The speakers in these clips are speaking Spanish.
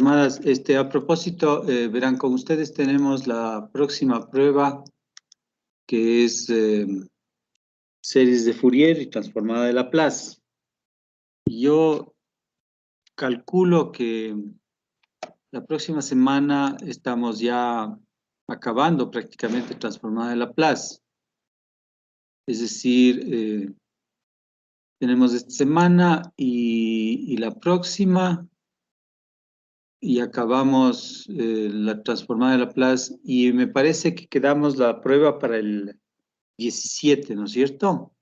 transformadas. A propósito, verán, con ustedes tenemos la próxima prueba, que es series de Fourier y transformada de Laplace. Yo calculo que la próxima semana estamos ya acabando prácticamente transformada de Laplace. Es decir, tenemos esta semana y la próxima, y acabamos la transformada de Laplace, y me parece que quedamos la prueba para el 17, ¿no es cierto?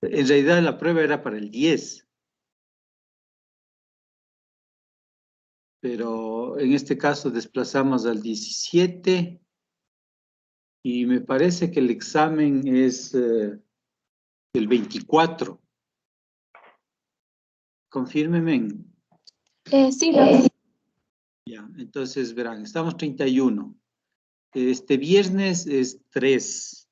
En realidad la prueba era para el 10. Pero en este caso desplazamos al 17 y me parece que el examen es el 24. Confírmeme. Sí, Ya, entonces verán, estamos 31. Este viernes es 3.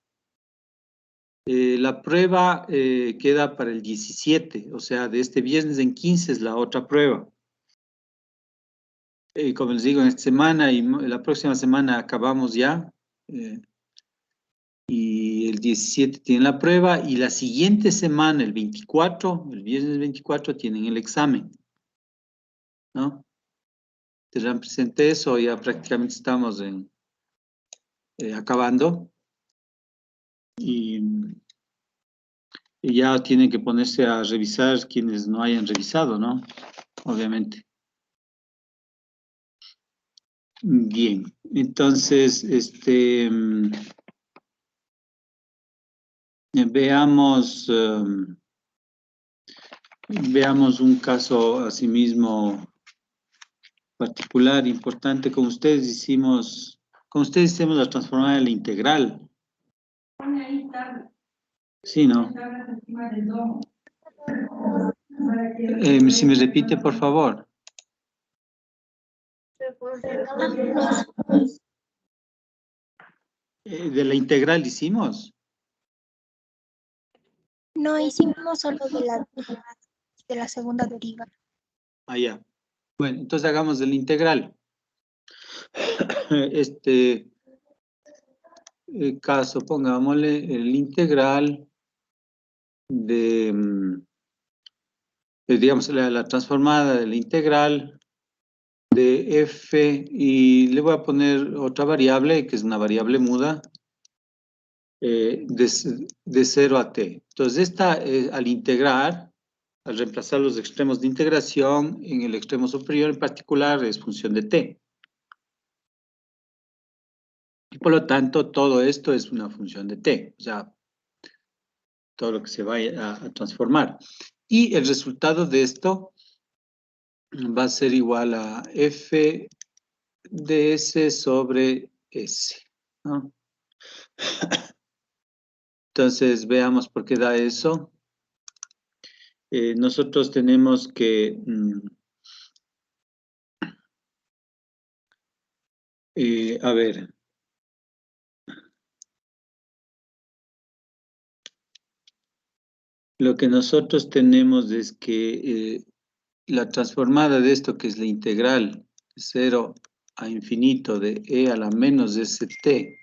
La prueba queda para el 17, o sea, de este viernes en 15 es la otra prueba. Como les digo, en esta semana y la próxima semana acabamos ya. Y el 17 tienen la prueba, y la siguiente semana, el 24, el viernes 24, tienen el examen, ¿no? Tendrán presente eso, ya prácticamente estamos acabando, y ya tienen que ponerse a revisar quienes no hayan revisado, ¿no? Obviamente. Bien, entonces, veamos un caso asimismo particular, importante. Con ustedes hicimos la transformada de la integral. Sí, ¿no? Si me repite, por favor. ¿De la integral hicimos? no hicimos solo de la segunda derivada. Ah, ya. Bueno, entonces hagamos de la integral. Caso, pongámosle el integral de, digamos, la transformada de la integral de f, y le voy a poner otra variable, que es una variable muda, de 0 a t. Entonces, al integrar, al reemplazar los extremos de integración, en el extremo superior en particular es función de t. Y por lo tanto, todo esto es una función de t, o sea, todo lo que se vaya a transformar. Y el resultado de esto va a ser igual a f de s sobre s, ¿no? Entonces, veamos por qué da eso. Nosotros tenemos que a ver, lo que nosotros tenemos es que la transformada de esto, que es la integral de 0 a infinito de e a la menos st,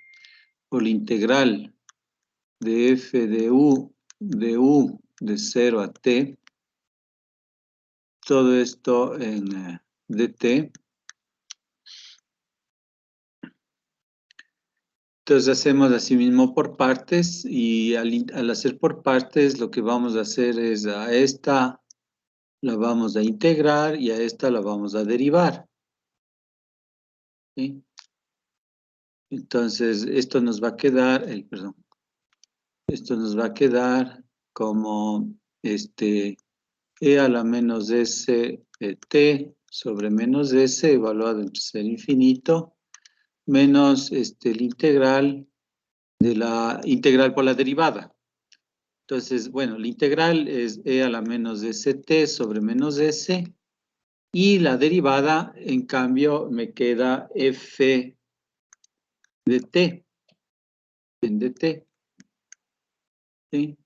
o la integral de f de u de 0 a t, todo esto en dt. Entonces hacemos así mismo por partes, y al hacer por partes lo que vamos a hacer es a esta la vamos a integrar y a esta la vamos a derivar. ¿Sí? Entonces esto nos va a quedar, esto nos va a quedar como e a la menos s t sobre menos s evaluado entre 0 infinito, menos el integral de la integral por la derivada. Entonces, bueno, la integral es e a la menos st sobre menos s, y la derivada, en cambio, me queda f de t, en dt, ¿sí?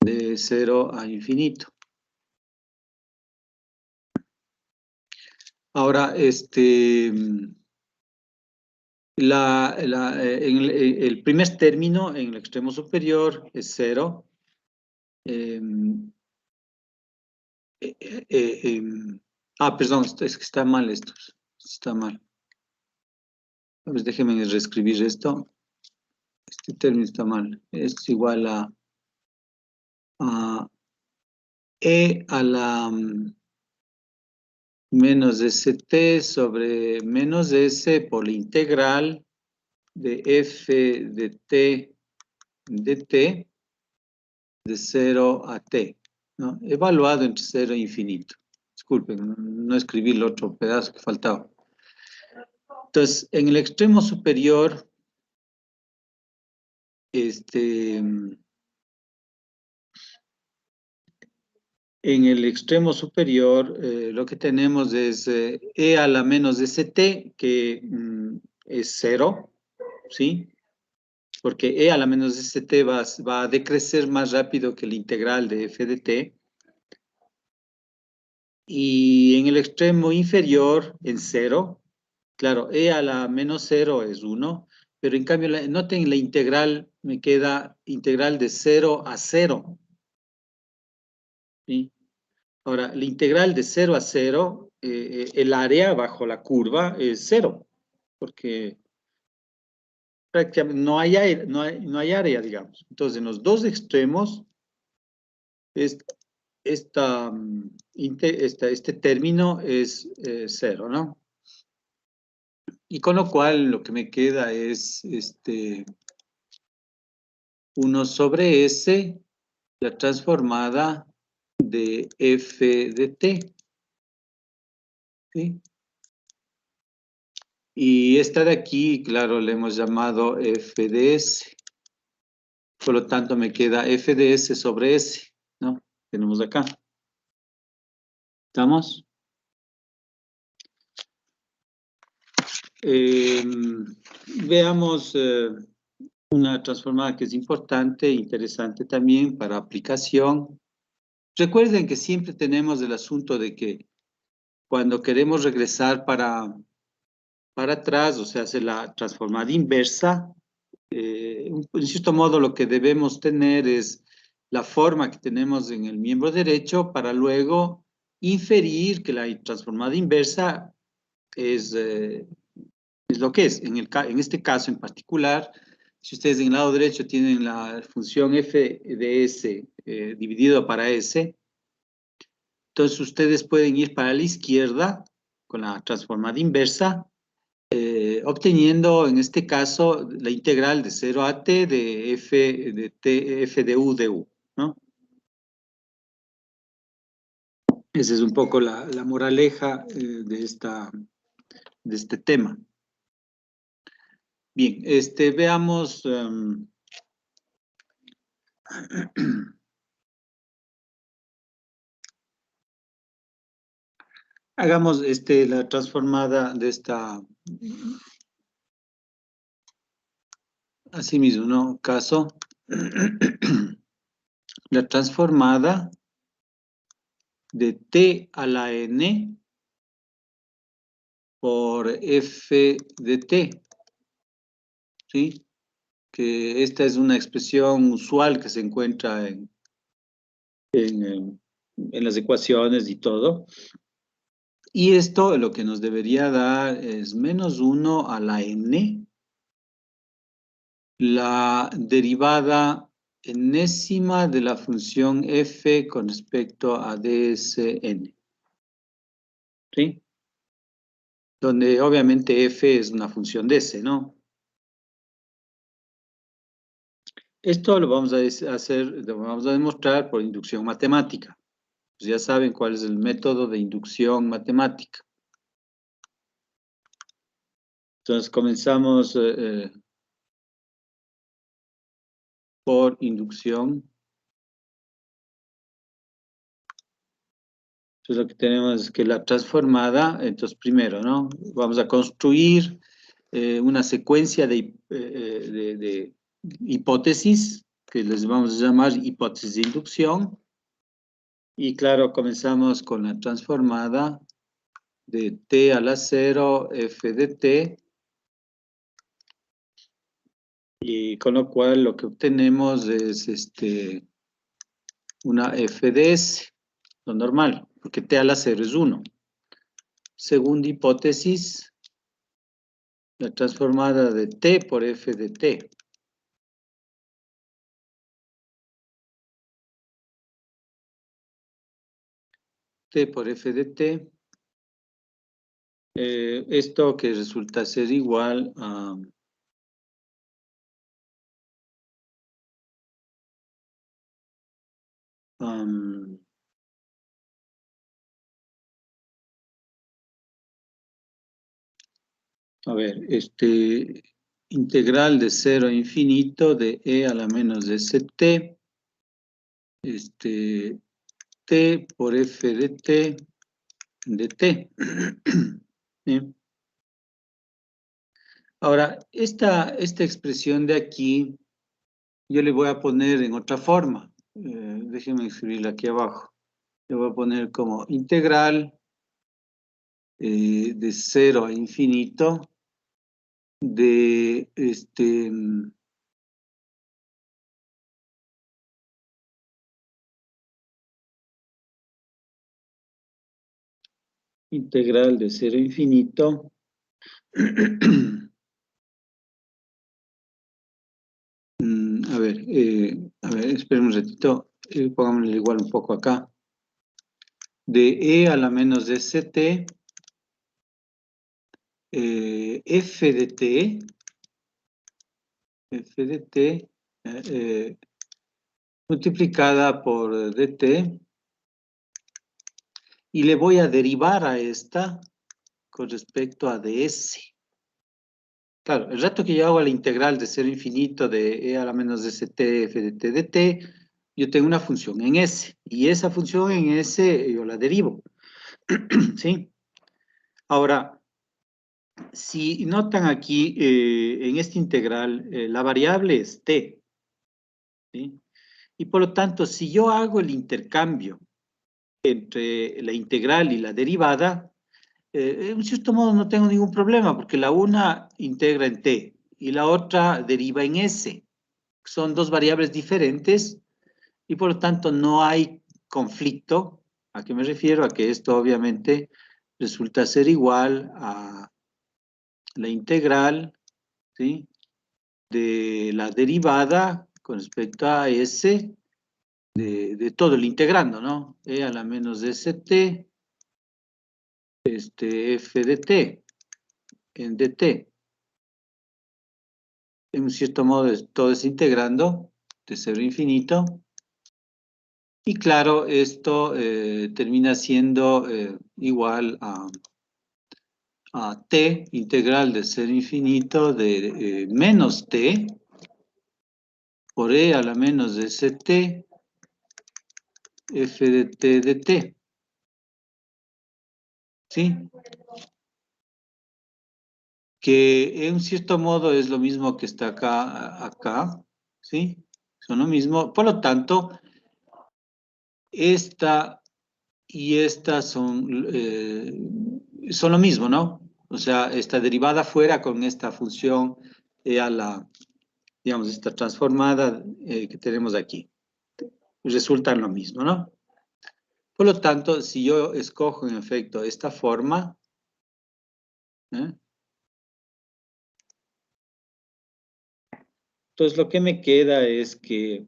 De 0 a infinito. Ahora, el primer término en el extremo superior es 0. Perdón, es que está mal esto. Está mal. A ver, déjenme reescribir esto. Este término está mal. Es igual a E a la menos st sobre menos s por la integral de f de t dt de 0 a t, ¿no? Evaluado entre 0 e infinito. Disculpen, no escribí el otro pedazo que faltaba. Entonces, en el extremo superior, lo que tenemos es e a la menos st, que es 0, ¿sí? Porque e a la menos st va a decrecer más rápido que el integral de f de t. Y en el extremo inferior, en 0, claro, e a la menos 0 es 1, pero en cambio, noten la integral, me queda integral de 0 a 0. ¿Sí? Ahora, la integral de 0 a 0, el área bajo la curva es 0, porque prácticamente no hay área, digamos. Entonces, en los dos extremos, este término es 0, ¿no? Y con lo cual, lo que me queda es 1 sobre S, la transformada de f de t. ¿Sí? Y esta de aquí, claro, le hemos llamado f de s. Por lo tanto, me queda f de s sobre s, ¿no? Tenemos acá. ¿Estamos? Veamos una transformada que es importante e interesante también para aplicación. Recuerden que siempre tenemos el asunto de que cuando queremos regresar para atrás, o sea, hacer la transformada inversa, en cierto modo lo que debemos tener es la forma que tenemos en el miembro derecho para luego inferir que la transformada inversa es lo que es. En este caso en particular, si ustedes en el lado derecho tienen la función f de s dividido para s, entonces ustedes pueden ir para la izquierda con la transformada inversa, obteniendo en este caso la integral de 0 a t de f de t, f de u, ¿no? Esa es un poco la moraleja de este tema. Bien, veamos. Hagamos la transformada de esta. Así mismo, ¿no? Caso. La transformada de t a la n por f de t. ¿Sí? Que esta es una expresión usual que se encuentra en las ecuaciones y todo. Y esto lo que nos debería dar es menos 1 a la n, la derivada enésima de la función f con respecto a dsn. ¿Sí? Donde obviamente f es una función de s, ¿no? Esto lo vamos a demostrar por inducción matemática. Pues ya saben cuál es el método de inducción matemática. Entonces comenzamos por inducción. Entonces lo que tenemos es que la transformada, entonces primero, ¿no? Vamos a construir una secuencia de hipótesis, que les vamos a llamar hipótesis de inducción. Y claro, comenzamos con la transformada de t a la 0 f de t, y con lo cual lo que obtenemos es una f de s, lo normal, porque t a la 0 es 1. Segunda hipótesis, la transformada de t por f de t. T por f de t. Esto que resulta ser igual a... a ver, integral de 0 a infinito de e a la menos de st, t por f de t, de t. Bien. Ahora, esta expresión de aquí, yo le voy a poner en otra forma. Déjenme escribirla aquí abajo. Le voy a poner como integral de 0 a infinito de integral de 0 a infinito a ver, esperen un ratito, pongámosle igual un poco acá, de e a la menos de st, f de t, multiplicada por dt, y le voy a derivar a esta con respecto a ds. Claro, el rato que yo hago la integral de 0 a infinito de e a la menos de st, f de t dt, yo tengo una función en s, y esa función en s yo la derivo, ¿sí? Ahora, si notan aquí, en esta integral, la variable es t, ¿sí? Y por lo tanto, si yo hago el intercambio entre la integral y la derivada, en cierto modo no tengo ningún problema, porque la una integra en t y la otra deriva en s. Son dos variables diferentes y por lo tanto no hay conflicto. ¿A qué me refiero? A que esto obviamente resulta ser igual a la integral, ¿sí?, de la derivada con respecto a s de todo el integrando, ¿no? E a la menos de st, f de t, en dt. En un cierto modo, todo es integrando de 0 a infinito. Y claro, esto termina siendo igual a t integral de 0 a infinito de menos t por e a la menos de st, f de t de t. ¿Sí? Que en un cierto modo es lo mismo que está acá, ¿sí? Son lo mismo. Por lo tanto, esta y esta son lo mismo, ¿no? O sea, esta derivada fuera con esta función a la, digamos, esta transformada que tenemos aquí. Resultan lo mismo, ¿no? Por lo tanto, si yo escojo en efecto esta forma, entonces lo que me queda es que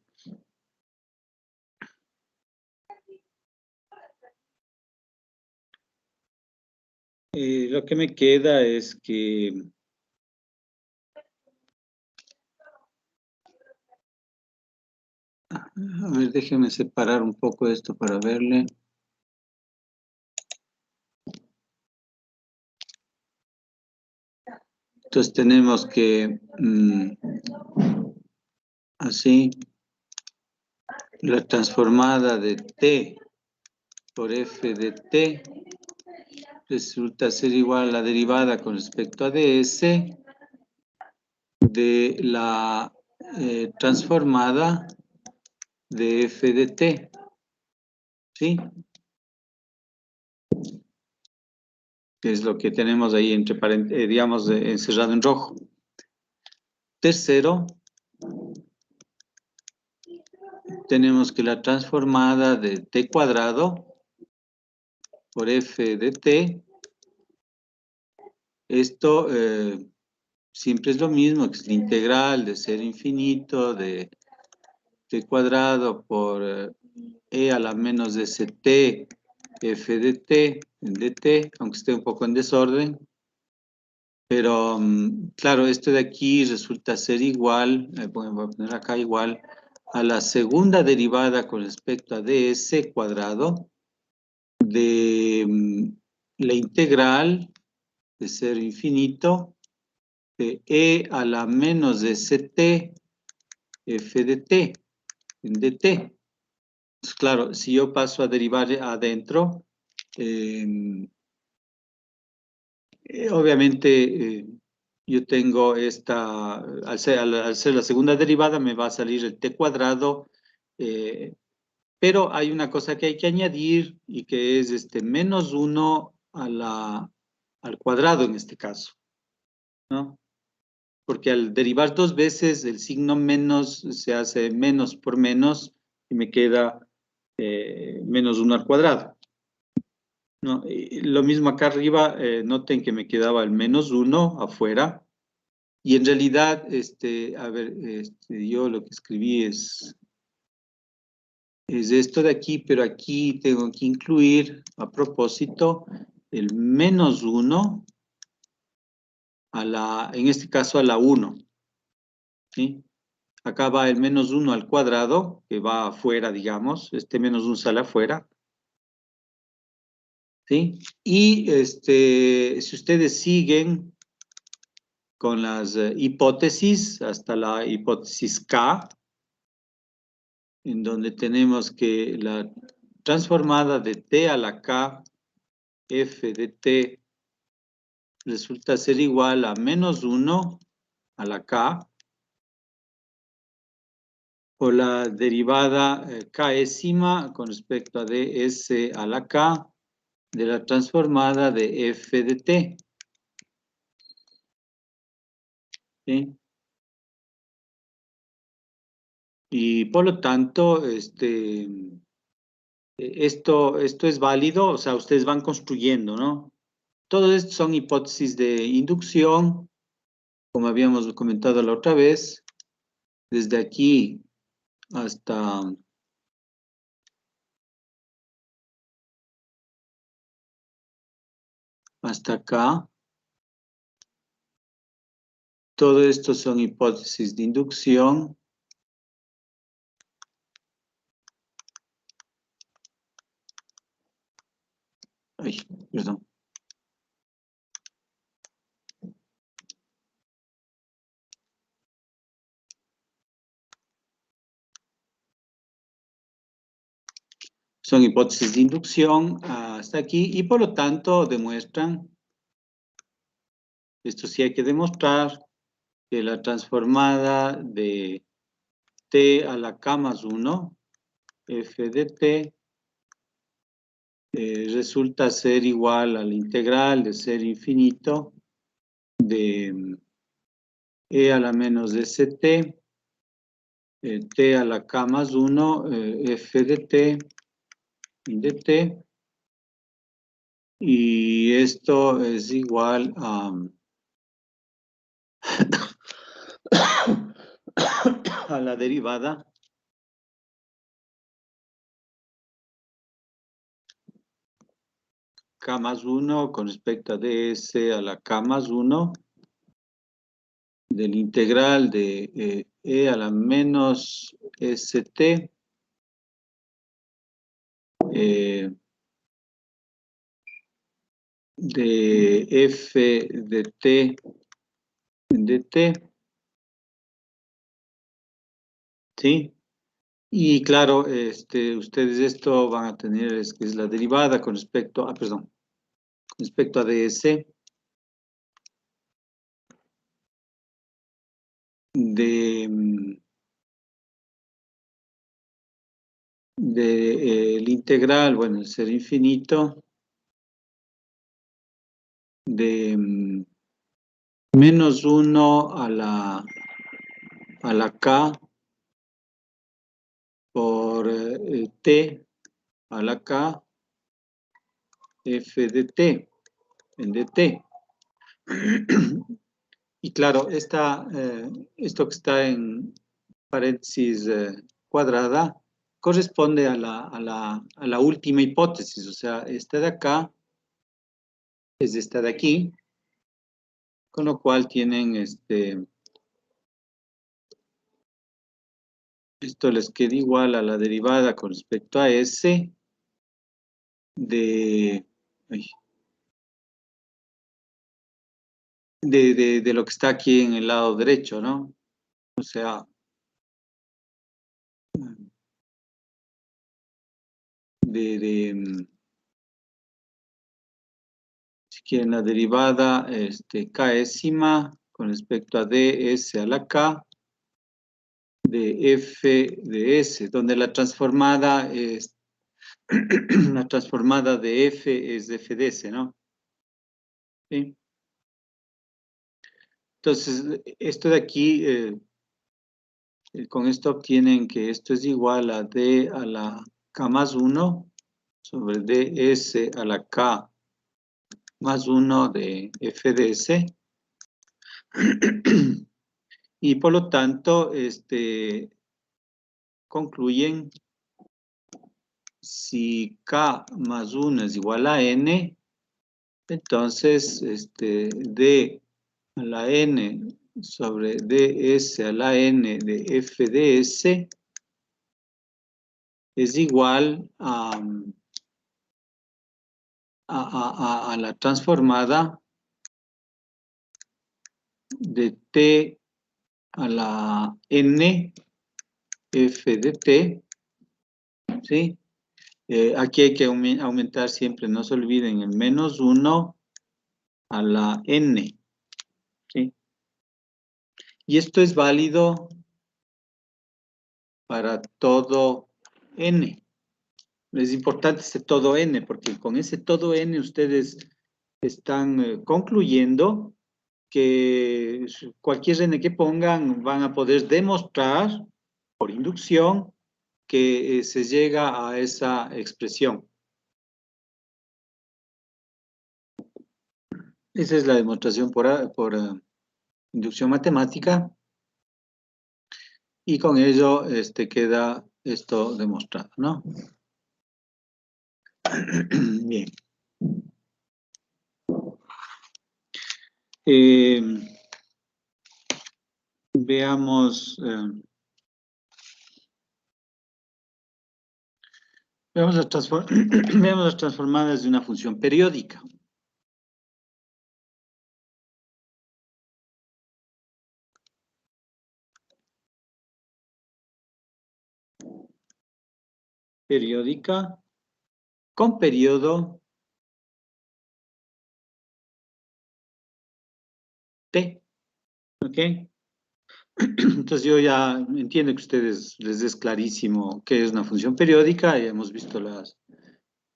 a ver, déjenme separar un poco esto para verle. Entonces tenemos que, así, la transformada de t por f de t resulta ser igual a la derivada con respecto a ds de la transformada de f de t, ¿sí? que es lo que tenemos ahí entre digamos, encerrado en rojo. Tercero, tenemos que la transformada de t cuadrado por f de t, esto siempre es lo mismo, que es la integral de 0 infinito de t cuadrado por e a la menos st f de t en dt, aunque esté un poco en desorden. Pero, claro, esto de aquí resulta ser igual, voy a poner acá igual, a la segunda derivada con respecto a ds cuadrado de la integral de 0 infinito de e a la menos de st f de t en dt. Entonces, claro, si yo paso a derivar adentro, obviamente yo tengo esta, al ser la segunda derivada me va a salir el t cuadrado, pero hay una cosa que hay que añadir y que es menos 1 al cuadrado en este caso, ¿no? Porque al derivar dos veces el signo menos se hace menos por menos y me queda menos 1 al cuadrado. No, y lo mismo acá arriba, noten que me quedaba el menos 1 afuera, y en realidad, a ver, yo lo que escribí es esto de aquí, pero aquí tengo que incluir, a propósito, el menos 1 en este caso a la 1, ¿sí? Acá va el menos 1 al cuadrado, que va afuera, digamos, este menos 1 sale afuera, ¿sí? Y si ustedes siguen con las hipótesis, hasta la hipótesis K, en donde tenemos que la transformada de t a la k, f de t, resulta ser igual a menos 1 a la k, o la derivada késima con respecto a ds a la k de la transformada de f de t. ¿Sí? Y por lo tanto, esto es válido, o sea, ustedes van construyendo, ¿no? Todo esto son hipótesis de inducción, como habíamos comentado la otra vez, desde aquí hasta acá. Todo esto son hipótesis de inducción. Ay, perdón. Son hipótesis de inducción hasta aquí y por lo tanto demuestran, esto sí hay que demostrar, que la transformada de t a la k más 1, f de t, resulta ser igual a la integral de ser infinito de e a la menos de st, t a la k más 1, f de t, de t, y esto es igual a la derivada k más 1 con respecto a ds a la k más 1 del integral de e a la menos st de f de t de t, ¿sí? Y claro, ustedes esto van a tener, que es la derivada con respecto a, perdón, con respecto a ds de el integral, bueno, el ser infinito de menos 1 a la k por t a la k f de t en dt. Y claro, esto que está en paréntesis cuadrada corresponde a la última hipótesis, o sea, esta de acá es esta de aquí, con lo cual tienen esto les queda igual a la derivada con respecto a S de lo que está aquí en el lado derecho, ¿no? O sea, si quieren la derivada késima con respecto a ds a la k de f de s, donde la transformada es la transformada de f es de f de s, ¿no? ¿Sí? Entonces, esto de aquí, con esto obtienen que esto es igual a d a la k más 1 sobre ds a la k más 1 de f de s. Y por lo tanto, concluyen si k más 1 es igual a n, entonces d a la n sobre ds a la n de f de s es igual a la transformada de t a la n f de t, ¿sí? Aquí hay que aumentar siempre, no se olviden, el menos 1 a la n, ¿sí? Y esto es válido para todo n. Es importante ese todo n, porque con ese todo n ustedes están concluyendo que cualquier n que pongan van a poder demostrar por inducción que se llega a esa expresión. Esa es la demostración por inducción matemática y con ello queda esto demostrado, ¿no? Bien. Veamos, veamos las transformadas de una función periódica. Periódica con periodo T, ¿ok? Entonces yo ya entiendo que a ustedes les es clarísimo qué es una función periódica, ya hemos visto las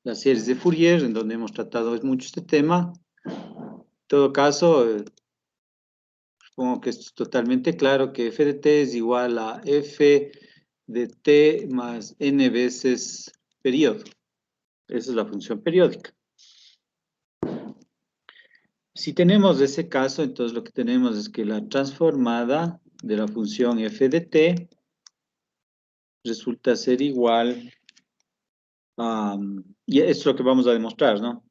series de Fourier en donde hemos tratado mucho este tema. En todo caso, supongo que esto es totalmente claro que f de t es igual a f de t más n veces periodo. Esa es la función periódica. Si tenemos ese caso, entonces lo que tenemos es que la transformada de la función f de t resulta ser igual a, y eso es lo que vamos a demostrar, ¿no?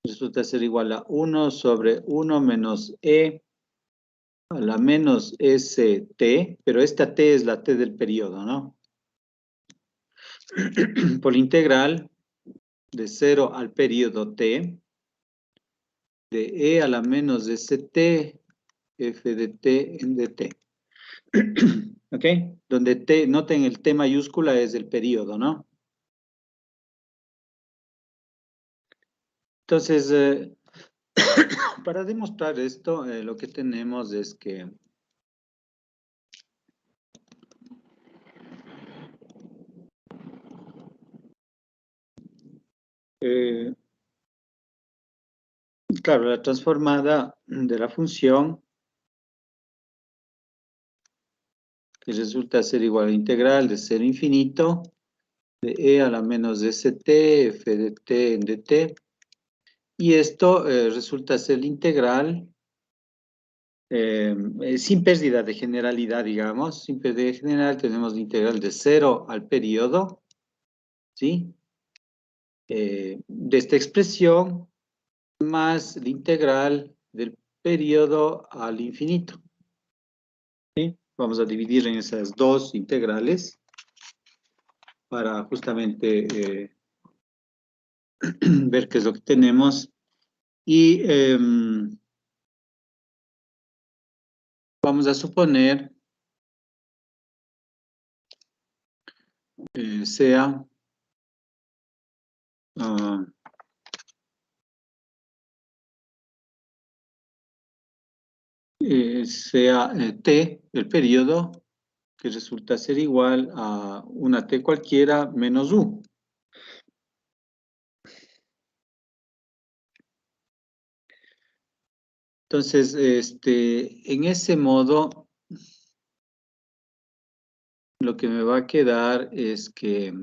Resulta ser igual a 1 sobre 1 menos e a la menos st, pero esta t es la t del periodo, ¿no? Por la integral de 0 al periodo t, de e a la menos st, f de t en dt. ¿Ok? Donde t, noten el t mayúscula es el periodo, ¿no? Entonces, para demostrar esto, lo que tenemos es que Claro, la transformada de la función que resulta ser igual a la integral de 0 a infinito de e a la menos st, f de t en dt, y esto resulta ser la integral sin pérdida de generalidad, digamos, sin pérdida de general, tenemos la integral de 0 al periodo, ¿sí? De esta expresión, más la integral del periodo al infinito, ¿sí? Vamos a dividir en esas dos integrales para justamente ver qué es lo que tenemos. Y vamos a suponer sea t, el periodo, que resulta ser igual a una t cualquiera menos u. Entonces, en ese modo, lo que me va a quedar es que,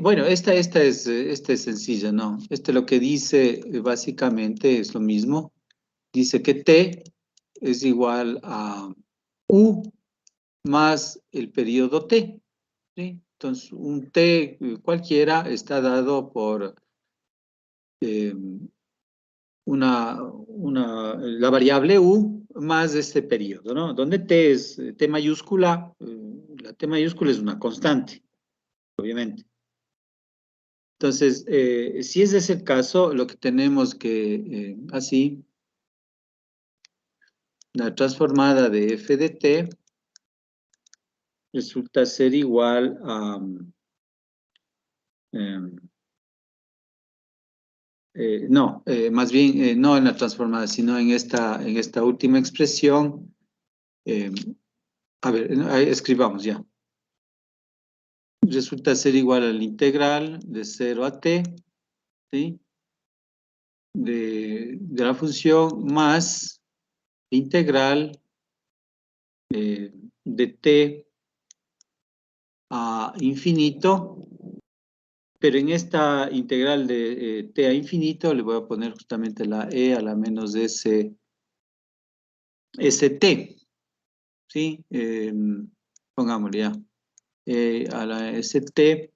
bueno, esta es sencilla, ¿no? Lo que dice básicamente es lo mismo. Dice que t es igual a u más el periodo t, ¿sí? Entonces, un t cualquiera está dado por la variable u más este periodo, ¿no? Donde t es t mayúscula, la t mayúscula es una constante, obviamente. Entonces, si ese es el caso, lo que tenemos que, así, la transformada de f de t resulta ser igual a, no, más bien, no en la transformada, sino en esta última expresión. A ver, ahí escribamos ya. Resulta ser igual al integral de 0 a t, ¿sí? De la función más integral de t a infinito, pero en esta integral de t a infinito le voy a poner justamente la e a la menos st, ¿sí? Pongámosle ya. A la st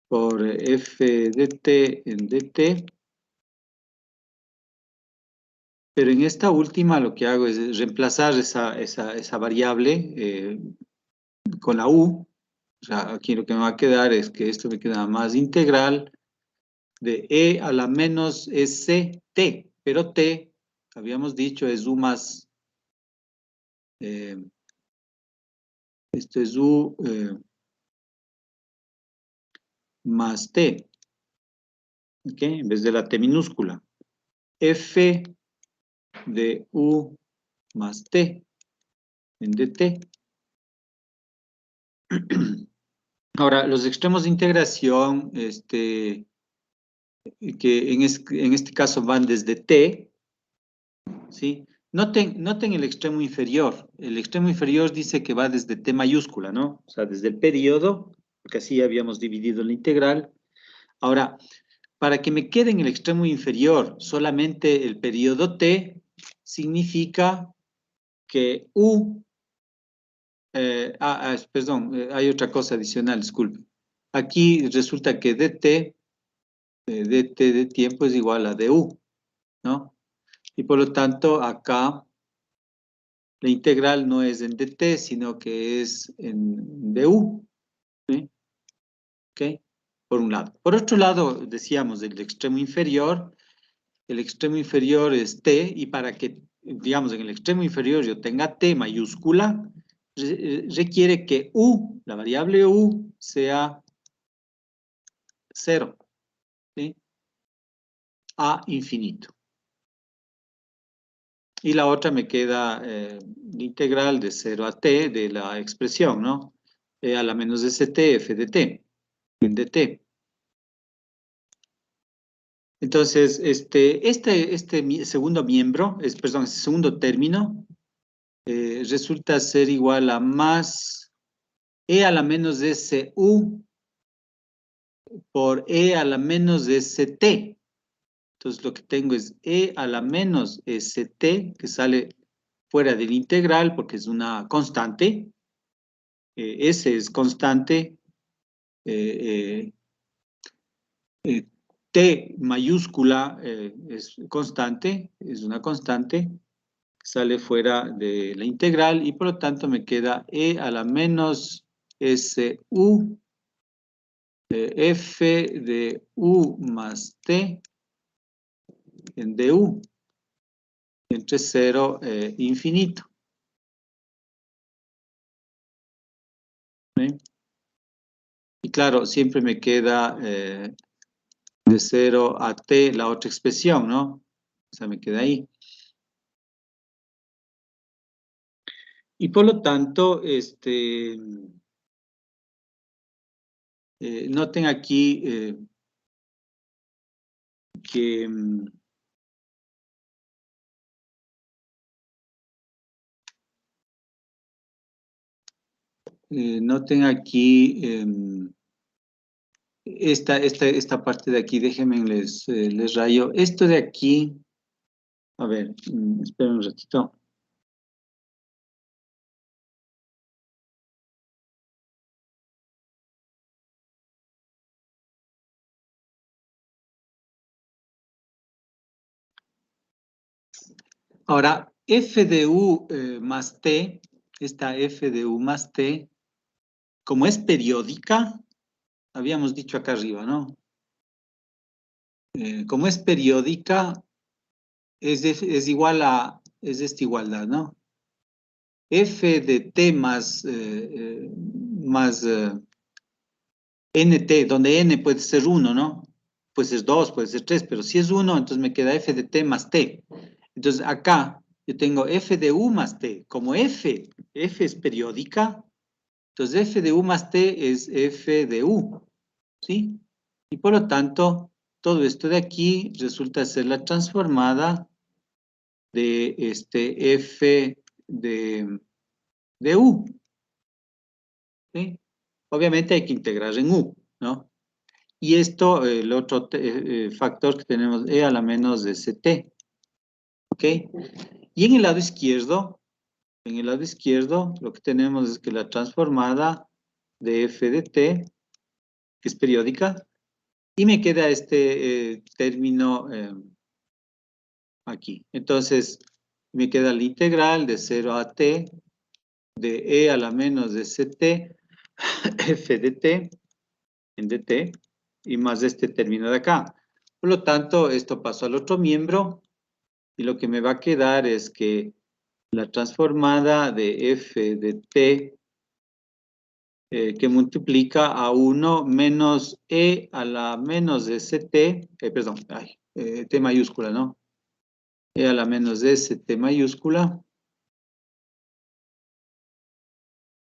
por f de t en dt. Pero en esta última lo que hago es reemplazar esa variable con la u. O sea, aquí lo que me va a quedar es que esto me queda más integral de e a la menos st, pero t, habíamos dicho, es u más, esto es u más t, ¿ok? En vez de la t minúscula. F de u más t en dt. Ahora, los extremos de integración, que en este caso van desde t, ¿sí? Noten el extremo inferior. El extremo inferior dice que va desde t mayúscula, ¿no? O sea, desde el periodo, porque así habíamos dividido la integral. Ahora, para que me quede en el extremo inferior solamente el periodo t, significa que u, perdón, hay otra cosa adicional, disculpe. Aquí resulta que dt de tiempo es igual a du, ¿no? Y por lo tanto, acá la integral no es en dt, sino que es en du, ¿sí? ¿Ok? Por un lado. Por otro lado, decíamos, el extremo inferior es t, y para que, digamos, en el extremo inferior yo tenga t mayúscula, requiere que u, la variable u, sea 0, ¿sí? A infinito. Y la otra me queda la integral de 0 a t de la expresión, ¿no? A la menos st f de t, en dt. Entonces, segundo miembro, perdón, este segundo término, resulta ser igual a más E a la menos SU por E a la menos ST. Entonces, lo que tengo es E a la menos ST, que sale fuera del integral porque es una constante. S es constante. T mayúscula es constante, es una constante, sale fuera de la integral y por lo tanto me queda E a la menos SU F de U más T en du entre 0 e infinito. ¿Sí? Y claro, siempre me queda de 0 a T la otra expresión, ¿no? O sea, me queda ahí. Y por lo tanto, noten aquí que noten aquí esta parte de aquí, déjenme les rayo. Esto de aquí, a ver, esperen un ratito. Ahora, f de u más t, esta f de u más t, como es periódica, habíamos dicho acá arriba, ¿no? Como es periódica, es igual es esta igualdad, ¿no? F de t más nt, donde n puede ser 1, ¿no? Puede ser 2, puede ser 3, pero si es 1, entonces me queda f de t más t. Entonces acá yo tengo f de u más t. Como f es periódica, entonces f de u más t es f de u, ¿sí? Y por lo tanto, todo esto de aquí resulta ser la transformada de f de u, ¿sí? Obviamente hay que integrar en u, ¿no? Y esto, el otro factor que tenemos, e a la menos de ct, ¿ok? Y en el lado izquierdo, lo que tenemos es que la transformada de f de t, que es periódica, y me queda este término aquí. Entonces, me queda la integral de 0 a t de e a la menos de ct, f de t, en dt, y más este término de acá. Por lo tanto, esto pasó al otro miembro, y lo que me va a quedar es que la transformada de f de t que multiplica a 1 menos e a la menos de ct, perdón, t mayúscula, ¿no? E a la menos de ct mayúscula.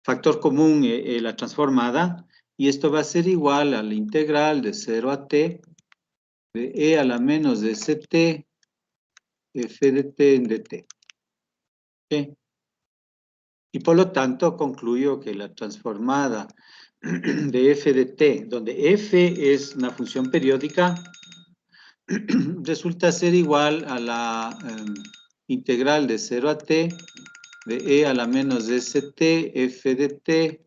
Factor común, la transformada, y esto va a ser igual a la integral de 0 a t de e a la menos de ct f de t en dt. ¿Okay? Y por lo tanto concluyo que la transformada de f de t, donde f es una función periódica, resulta ser igual a la integral de 0 a t de e a la menos de st f de t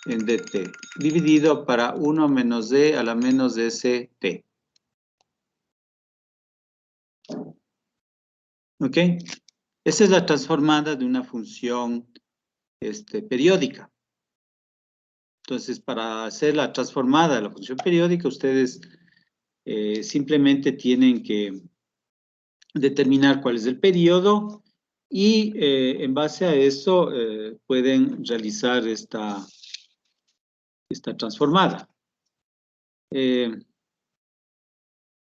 en dt, dividido para 1 menos d a la menos de st. ¿Ok? Esa es la transformada de una función periódica. Entonces, para hacer la transformada de la función periódica, ustedes simplemente tienen que determinar cuál es el periodo y en base a eso pueden realizar esta transformada.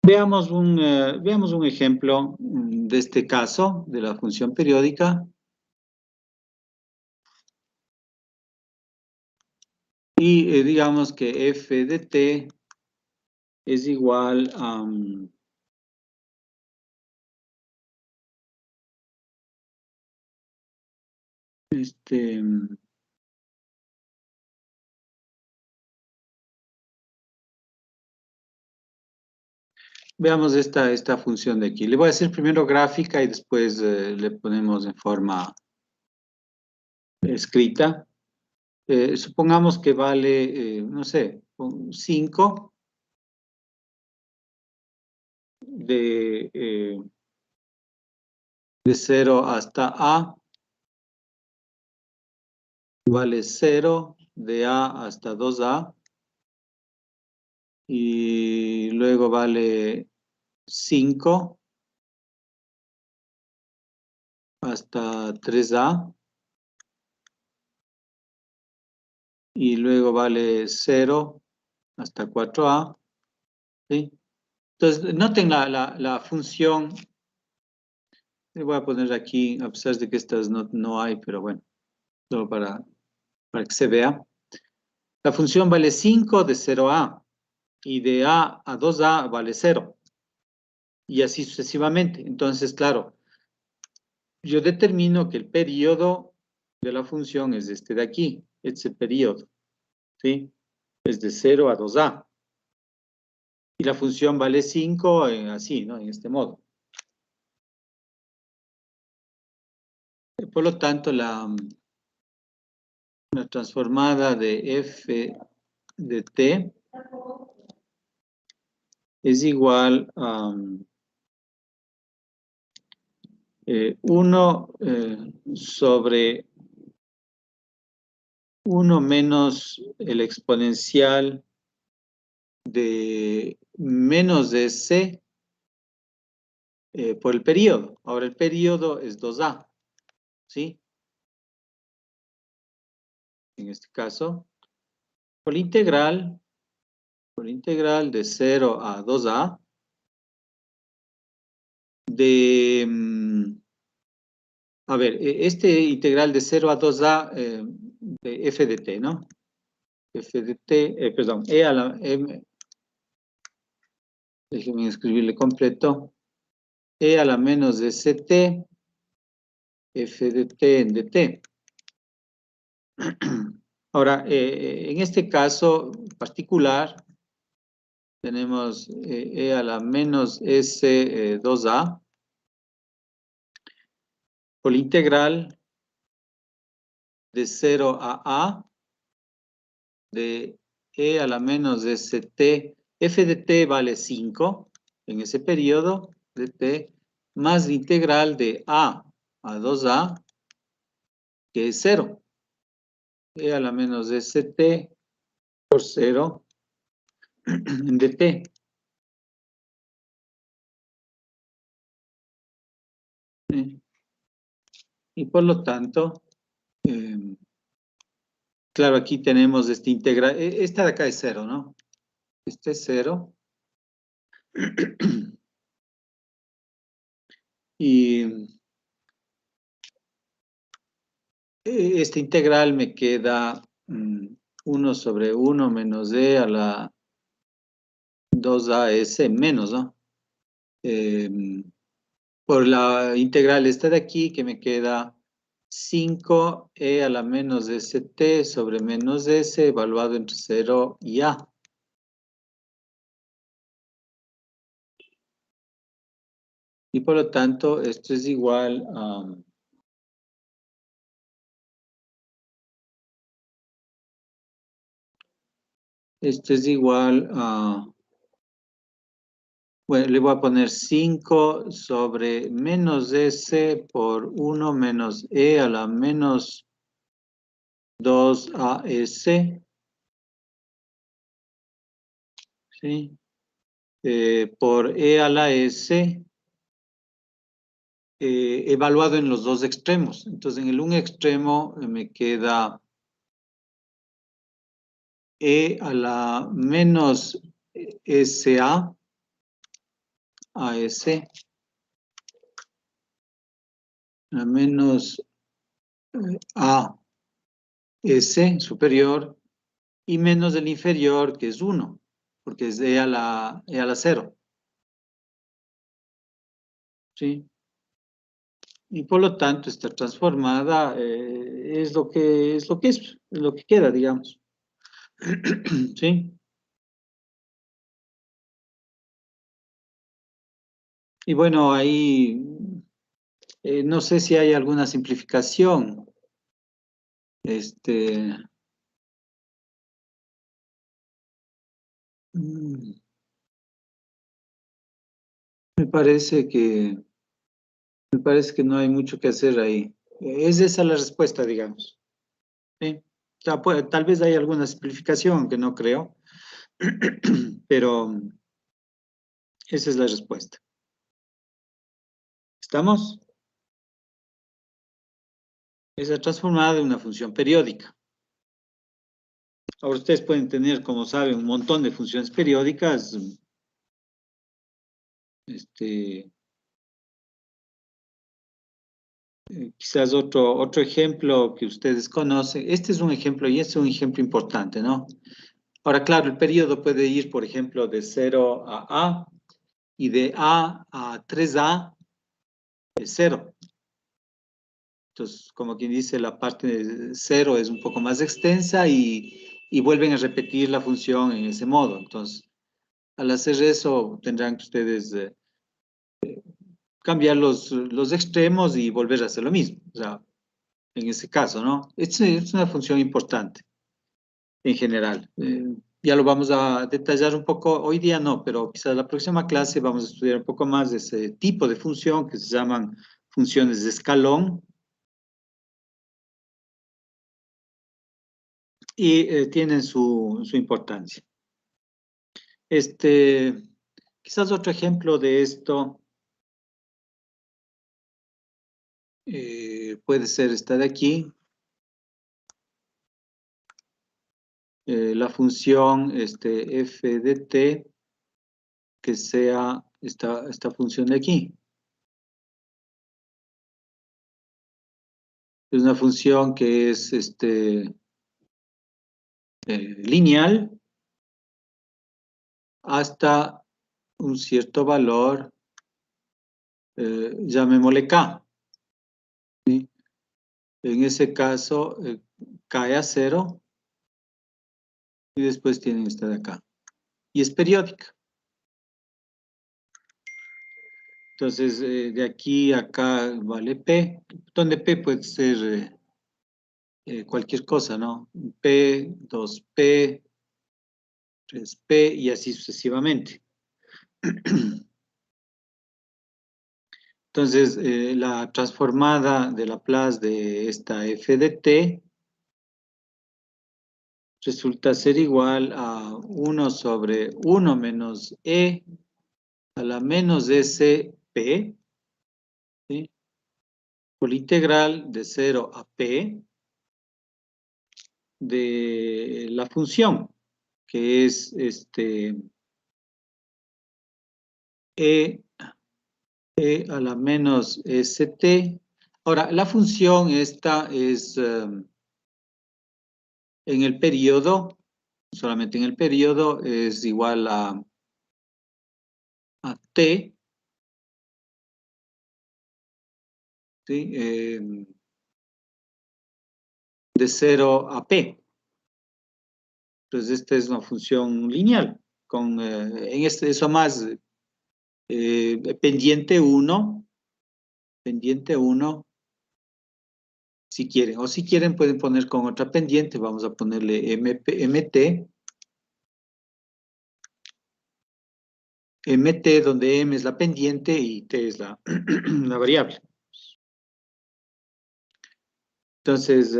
Veamos un ejemplo de este caso, de la función periódica. Y digamos que f de t es igual a Veamos esta función de aquí. Le voy a decir primero gráfica y después le ponemos en forma escrita. Supongamos que vale, no sé, 5 de 0 hasta A, vale 0 de A hasta 2A, y luego vale 5 hasta 3A, y luego vale 0 hasta 4A, ¿sí? Entonces, noten la función, le voy a poner aquí, a pesar de que estas no hay, pero bueno, solo para que se vea. La función vale 5 de 0 a A, y de A a 2A vale 0, y así sucesivamente. Entonces, claro, yo determino que el periodo de la función es este de aquí, este periodo, ¿sí? Es de 0 a 2A. Y la función vale 5 así, ¿no? En este modo. Por lo tanto, la transformada de f de t es igual a 1 sobre 1 menos el exponencial de menos de c por el periodo. Ahora el periodo es 2a, ¿sí? En este caso, por la integral de 0 a 2a de, a ver, este integral de 0 a 2a de f de t, ¿no? F de t, perdón, e a la m, déjenme escribirle completo, e a la menos de ct, f de t en dt. Ahora, en este caso particular, tenemos e a la menos s 2a por la integral de 0 a de e a la menos de ct, f de t vale 5 en ese periodo de t, más la integral de a 2a, que es 0. E a la menos de ct por 0 de t. Y por lo tanto, claro, aquí tenemos este integral, esta de acá es 0, ¿no? Este es 0. Y esta integral me queda 1 sobre 1 menos d a la 2as menos, ¿no? Por la integral esta de aquí, que me queda 5e a la menos de st sobre menos s, evaluado entre 0 y a. Y por lo tanto, esto es igual a... Esto es igual a... Bueno, le voy a poner 5 sobre menos s por 1 menos e a la menos 2as, ¿sí? Por e a la s, evaluado en los dos extremos. Entonces, en el un extremo me queda e a la menos sa a s, a menos a s superior, y menos del inferior, que es 1, porque es e a la 0. ¿Sí? Y por lo tanto, esta transformada es lo que es, lo que queda, digamos. ¿Sí? Y bueno, ahí no sé si hay alguna simplificación. Este, mm, me parece que, me parece que no hay mucho que hacer ahí. Es esa la respuesta, digamos. ¿Sí? O sea, tal vez hay alguna simplificación que no creo, pero esa es la respuesta. ¿Estamos? Es la transformada de una función periódica. Ahora ustedes pueden tener, como saben, un montón de funciones periódicas. Este, quizás otro ejemplo que ustedes conocen. Este es un ejemplo y este es un ejemplo importante, ¿no? Ahora, claro, el periodo puede ir, por ejemplo, de 0 a A y de A 3A es 0. Entonces, como quien dice, la parte de 0 es un poco más extensa y vuelven a repetir la función en ese modo. Entonces, al hacer eso, tendrán que ustedes cambiar los extremos y volver a hacer lo mismo. O sea, en ese caso, ¿no? Es una función importante en general. Ya lo vamos a detallar un poco, hoy día no, pero quizás la próxima clase vamos a estudiar un poco más de ese tipo de función que se llaman funciones de escalón y tienen su importancia. Quizás otro ejemplo de esto puede ser esta de aquí, la función f de t que sea esta función de aquí. Es una función que es lineal hasta un cierto valor, llamémosle k. ¿Sí? En ese caso, cae a 0 y después tienen esta de acá. Y es periódica. Entonces, de aquí a acá vale P, donde P puede ser cualquier cosa, ¿no? P, 2P, 3P y así sucesivamente. Entonces, la transformada de Laplace de esta f de t resulta ser igual a 1 sobre 1 menos e a la menos sp, ¿sí? Por la integral de 0 a p de la función, que es e a la menos st. Ahora, la función esta es en el periodo, solamente en el periodo, es igual a t, ¿sí? De 0 a p. Entonces, esta es una función lineal, con en eso más pendiente 1, si quieren, o si quieren pueden poner con otra pendiente, vamos a ponerle mt, donde m es la pendiente y t es la, la variable. Entonces,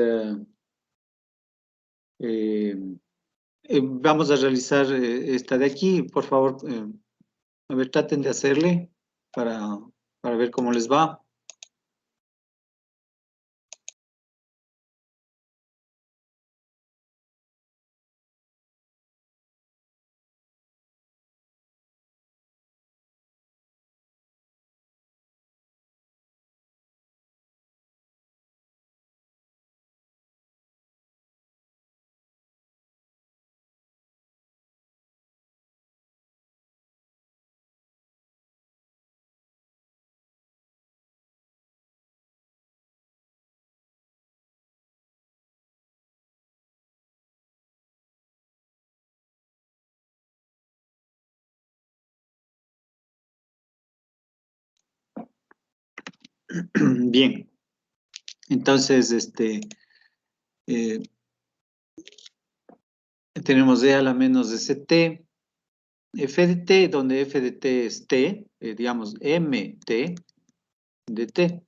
eh, vamos a realizar esta de aquí, por favor, a ver, traten de hacerle para ver cómo les va. Bien. Entonces, tenemos E a la menos de ct, f de t, donde f de t es t, digamos mt de t.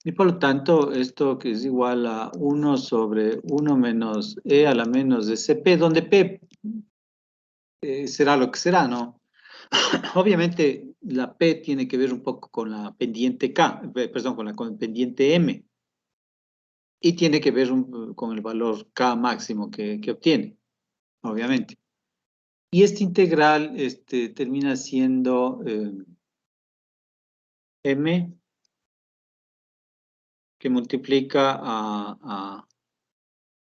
Y por lo tanto, esto que es igual a 1 sobre 1 menos e a la menos de cp, donde p será lo que será, ¿no? Obviamente, la p tiene que ver un poco con la pendiente k, perdón, con la pendiente m. Y tiene que ver con el valor k máximo que obtiene, obviamente. Y este integral termina siendo m que multiplica a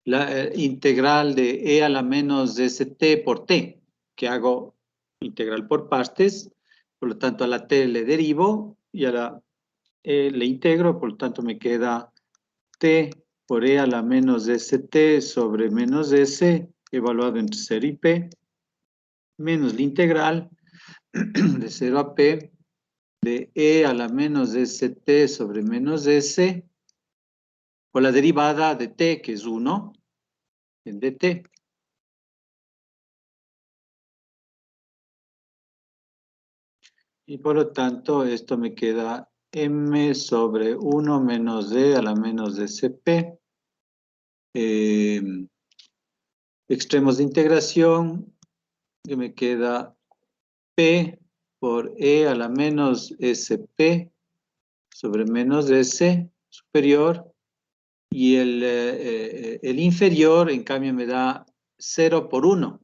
la integral de e a la menos de st por t, que hago integral por partes, por lo tanto a la t le derivo y a la e le integro, por lo tanto me queda t por e a la menos de st sobre menos s, evaluado entre 0 y p, menos la integral de 0 a p de e a la menos de st sobre menos s, o la derivada de t, que es 1, en dt. Y por lo tanto, esto me queda m sobre 1 menos d a la menos de cp. Extremos de integración, que me queda p por e a la menos sp sobre menos s superior. Y el inferior, en cambio, me da 0 por 1,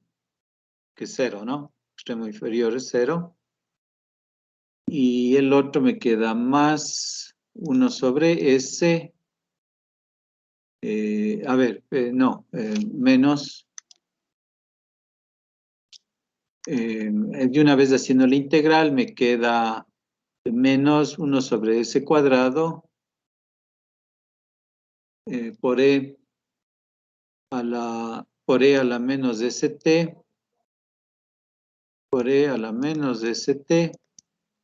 que es 0, ¿no? Extremo inferior es 0. Y el otro me queda más 1 sobre S. Menos. De una vez haciendo la integral, me queda menos 1 sobre S cuadrado por E a la menos de ST por E a la menos de ST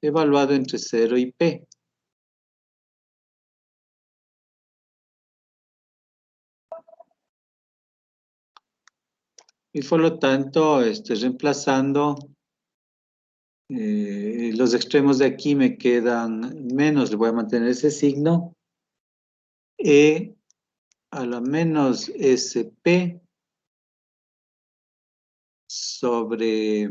evaluado entre 0 y P. Y por lo tanto, reemplazando los extremos de aquí me quedan menos, le voy a mantener ese signo, E a la menos SP sobre,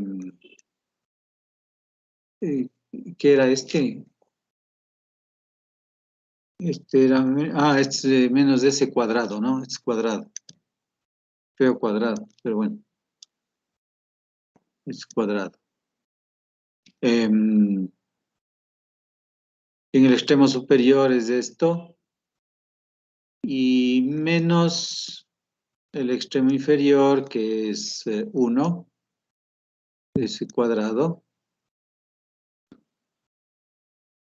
¿qué era este? Este era, es menos S cuadrado, ¿no? Es cuadrado, feo cuadrado, pero bueno, es cuadrado. En el extremo superior es esto, y menos el extremo inferior, que es 1, S cuadrado.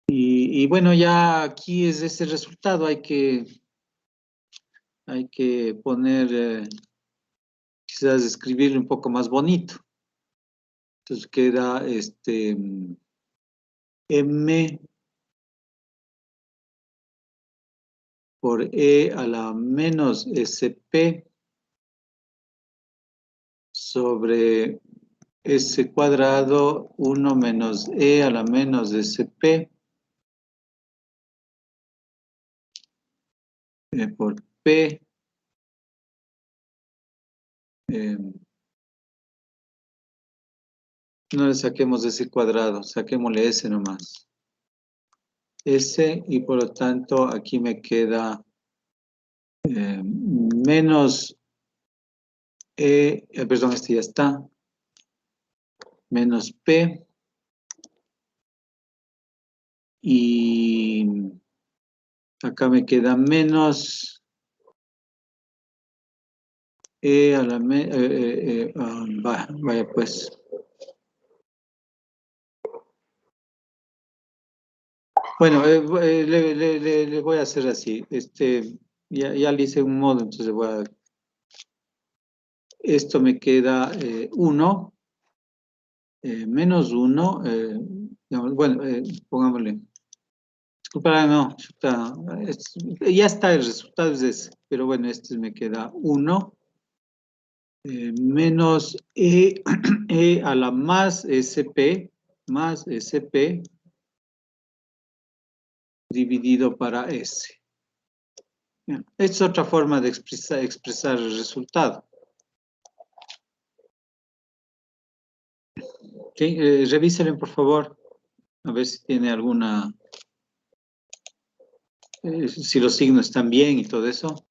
Y bueno, ya aquí es ese resultado, hay que poner, quizás escribirlo un poco más bonito. Entonces queda M por E a la menos SP sobre S cuadrado 1 menos E a la menos SP por P no le saquemos ese cuadrado, saquémosle S nomás. S, y por lo tanto aquí me queda menos perdón, este ya está, menos P, y acá me queda menos E a la vaya pues. Bueno, le voy a hacer así. Ya le hice un modo, entonces esto me queda 1, menos 1, Digamos, bueno, pongámosle. Disculpa, no, ya está, el resultado es ese, pero bueno, este me queda 1 menos E a la más SP dividido para S. Bien, esta es otra forma de expresar el resultado. Okay, revíselen, por favor, a ver si tiene alguna, si los signos están bien y todo eso.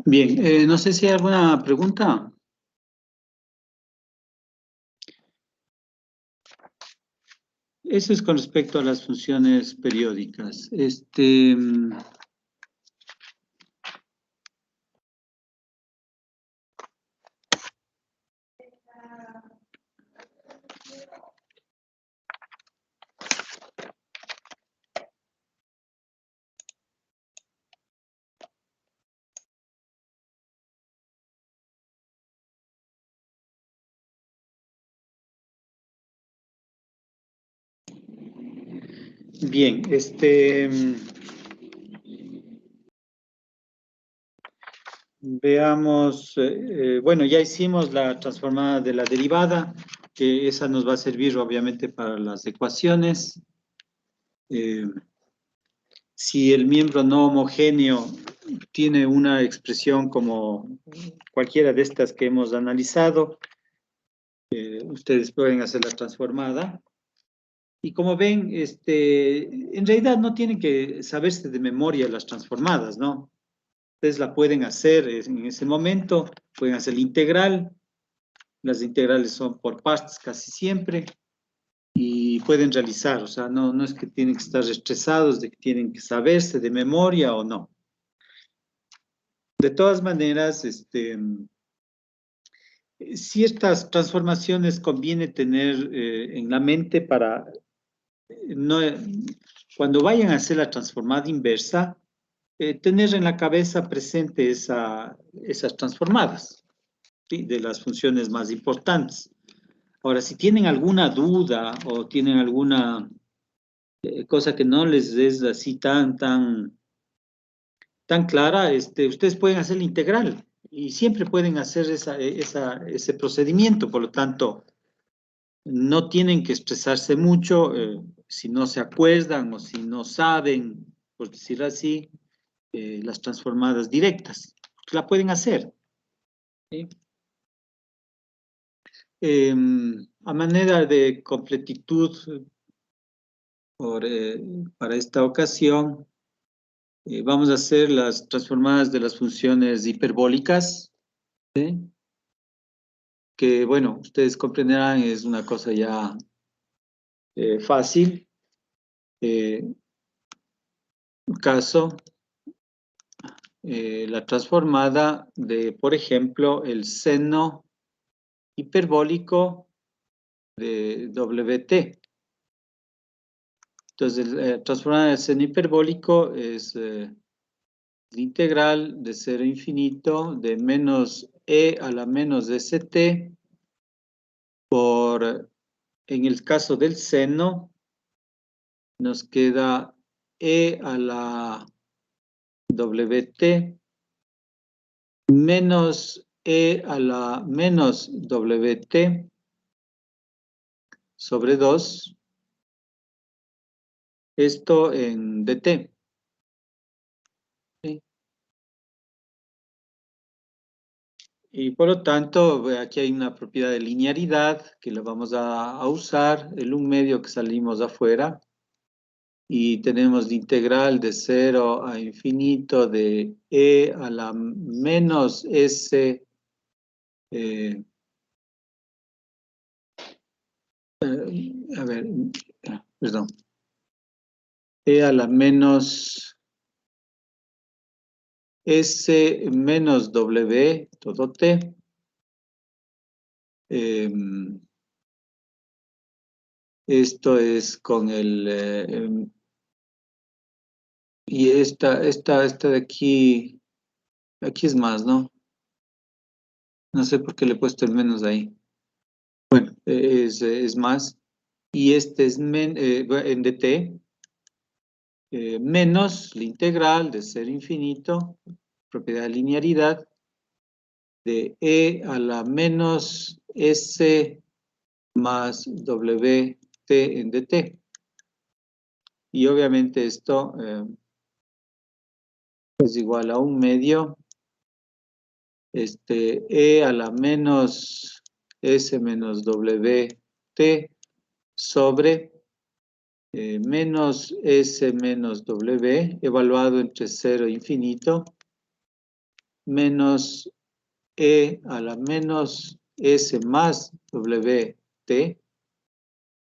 Bien, no sé si hay alguna pregunta. Eso es con respecto a las funciones periódicas. Bien, veamos, bueno, ya hicimos la transformada de la derivada, que esa nos va a servir obviamente para las ecuaciones. Si el miembro no homogéneo tiene una expresión como cualquiera de estas que hemos analizado, ustedes pueden hacer la transformada. Y como ven, en realidad no tienen que saberse de memoria las transformadas, ¿no? Ustedes la pueden hacer en ese momento, pueden hacer la integral. Las integrales son por partes casi siempre. Y pueden realizar, o sea, no es que tienen que estar estresados de que tienen que saberse de memoria o no. De todas maneras, ciertas transformaciones conviene tener en la mente para, no, cuando vayan a hacer la transformada inversa, tener en la cabeza presente esas transformadas, ¿sí? De las funciones más importantes. Ahora, si tienen alguna duda o tienen alguna cosa que no les es así tan clara, ustedes pueden hacer la integral y siempre pueden hacer ese procedimiento, por lo tanto, no tienen que estresarse mucho si no se acuerdan o si no saben, por decirlo así, las transformadas directas. La pueden hacer. ¿Sí? A manera de completitud para esta ocasión, vamos a hacer las transformadas de las funciones hiperbólicas, ¿sí? Que, bueno, ustedes comprenderán, es una cosa ya fácil. Caso, la transformada de, por ejemplo, el seno hiperbólico de WT. Entonces, la transformada del seno hiperbólico es la integral de 0 a infinito de menos e a la menos st por, en el caso del seno, nos queda e a la WT menos e a la menos WT sobre 2, esto en dt. ¿Sí? Y por lo tanto, aquí hay una propiedad de linearidad que la vamos a usar, el 1/2 que salimos afuera, y tenemos la integral de 0 a infinito de e a la menos s a ver, perdón, e a la menos S menos W, todo T. Esto es con el... y esta de aquí es más, ¿no? No sé por qué le he puesto el menos ahí. Bueno, es más. Y este es en dt, menos la integral de 0 a infinito, propiedad de linearidad, de e a la menos s más wt en dt. Y obviamente esto es igual a 1/2 e a la menos s menos wt sobre menos s menos w evaluado entre 0 e infinito menos e a la menos s más wt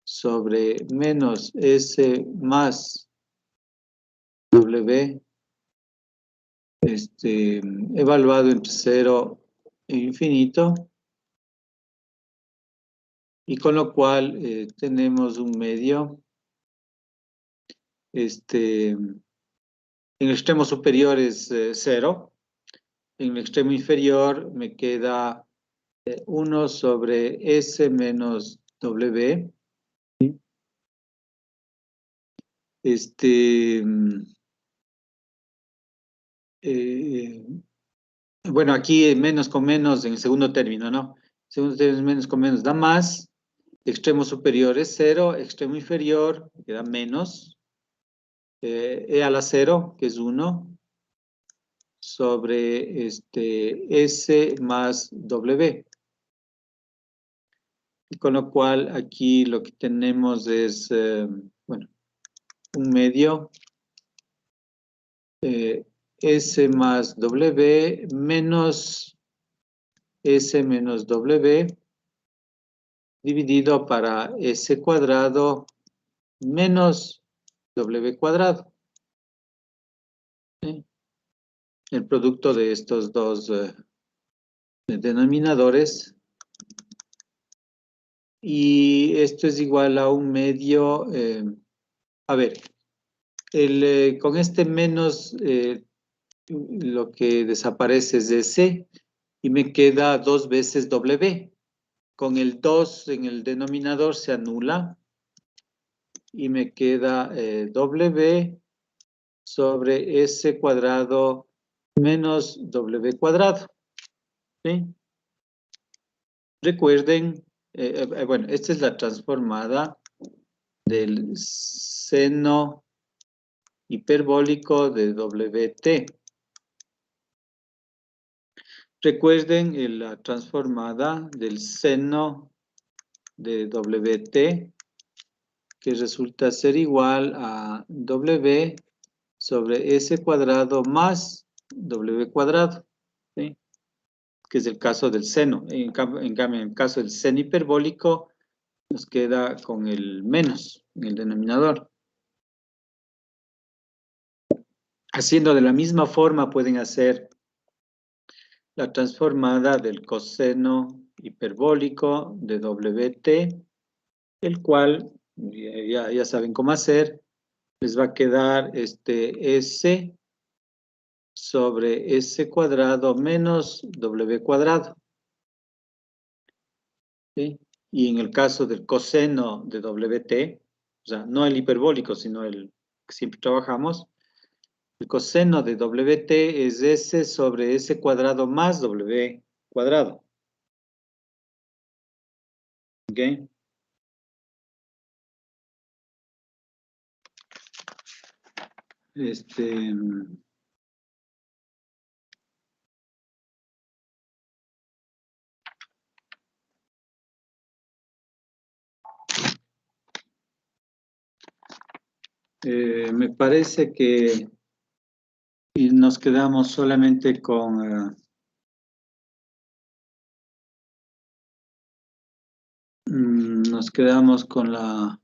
sobre menos s más w evaluado entre 0 e infinito, y con lo cual tenemos un medio, en el extremo superior es 0, en el extremo inferior me queda 1 sobre S menos W, ¿sí? Bueno, aquí menos con menos en el segundo término, ¿no? Segundo término menos con menos da más, extremo superior es 0, extremo inferior queda menos, e a la 0, que es 1, sobre S más W. Y con lo cual aquí lo que tenemos es, bueno, un medio S más W menos S menos W dividido para S cuadrado menos W cuadrado. ¿Sí? El producto de estos dos denominadores. Y esto es igual a un medio, a ver, con este menos lo que desaparece es S y me queda 2 veces W. Con el 2 en el denominador se anula y me queda W sobre S cuadrado menos W cuadrado. ¿Sí? Recuerden, bueno, esta es la transformada del seno hiperbólico de WT. Recuerden la transformada del seno de WT, que resulta ser igual a W sobre S cuadrado más W cuadrado, ¿sí? Que es el caso del seno. En cambio, en el caso del seno hiperbólico, nos queda con el menos en el denominador. Haciendo de la misma forma, pueden hacer la transformada del coseno hiperbólico de WT, el cual, ya saben cómo hacer, les va a quedar S sobre S cuadrado menos W cuadrado. ¿Sí? Y en el caso del coseno de WT, o sea, no el hiperbólico, sino el que siempre trabajamos, el coseno de WT es S sobre S cuadrado más W cuadrado. ¿Ok? Me parece que nos quedamos solamente con nos quedamos con la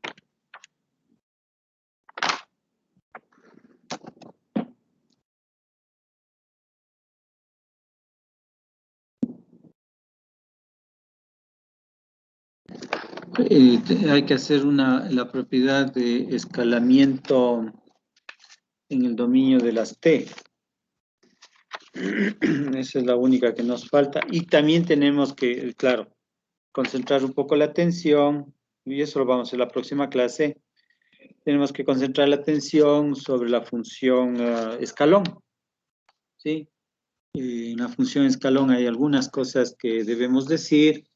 hay que hacer la propiedad de escalamiento en el dominio de las T. Esa es la única que nos falta. Y también tenemos que, claro, concentrar un poco la atención, y eso lo vamos a hacer en la próxima clase. Tenemos que concentrar la atención sobre la función escalón, ¿sí? En la función escalón hay algunas cosas que debemos decir,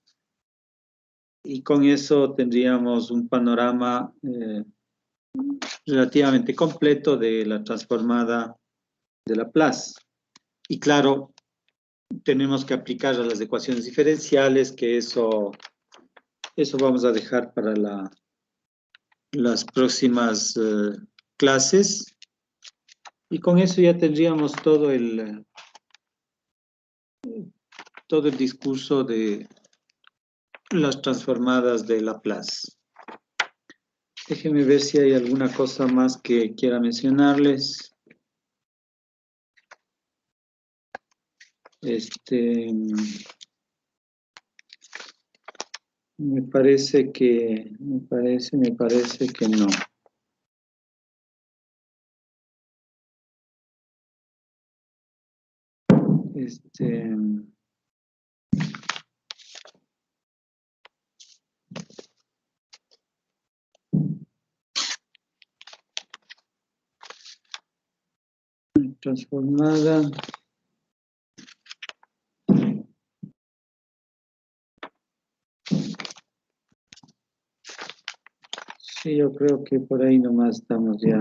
y con eso tendríamos un panorama relativamente completo de la transformada de Laplace. Y claro, tenemos que aplicar a las ecuaciones diferenciales, que eso vamos a dejar para las próximas clases. Y con eso ya tendríamos todo el discurso de las transformadas de Laplace. Déjenme ver si hay alguna cosa más que quiera mencionarles. Me parece que no. Transformada. Sí, yo creo que por ahí nomás estamos ya.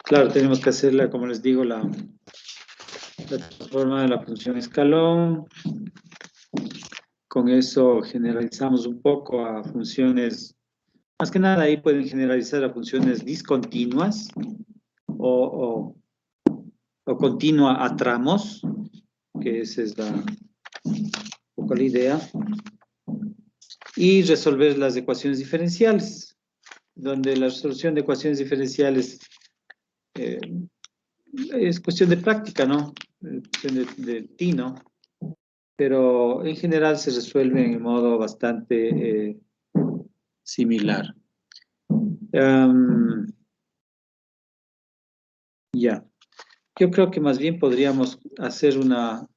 Claro, tenemos que hacerla, como les digo, la transformada de la función escalón. Con eso generalizamos un poco a funciones, más que nada ahí pueden generalizar a funciones discontinuas o continua a tramos, que esa es un poco la idea, y resolver las ecuaciones diferenciales, donde la resolución de ecuaciones diferenciales es cuestión de práctica, ¿no? Cuestión de tino, pero en general se resuelve en modo bastante similar. Ya. Yo creo que más bien podríamos hacer una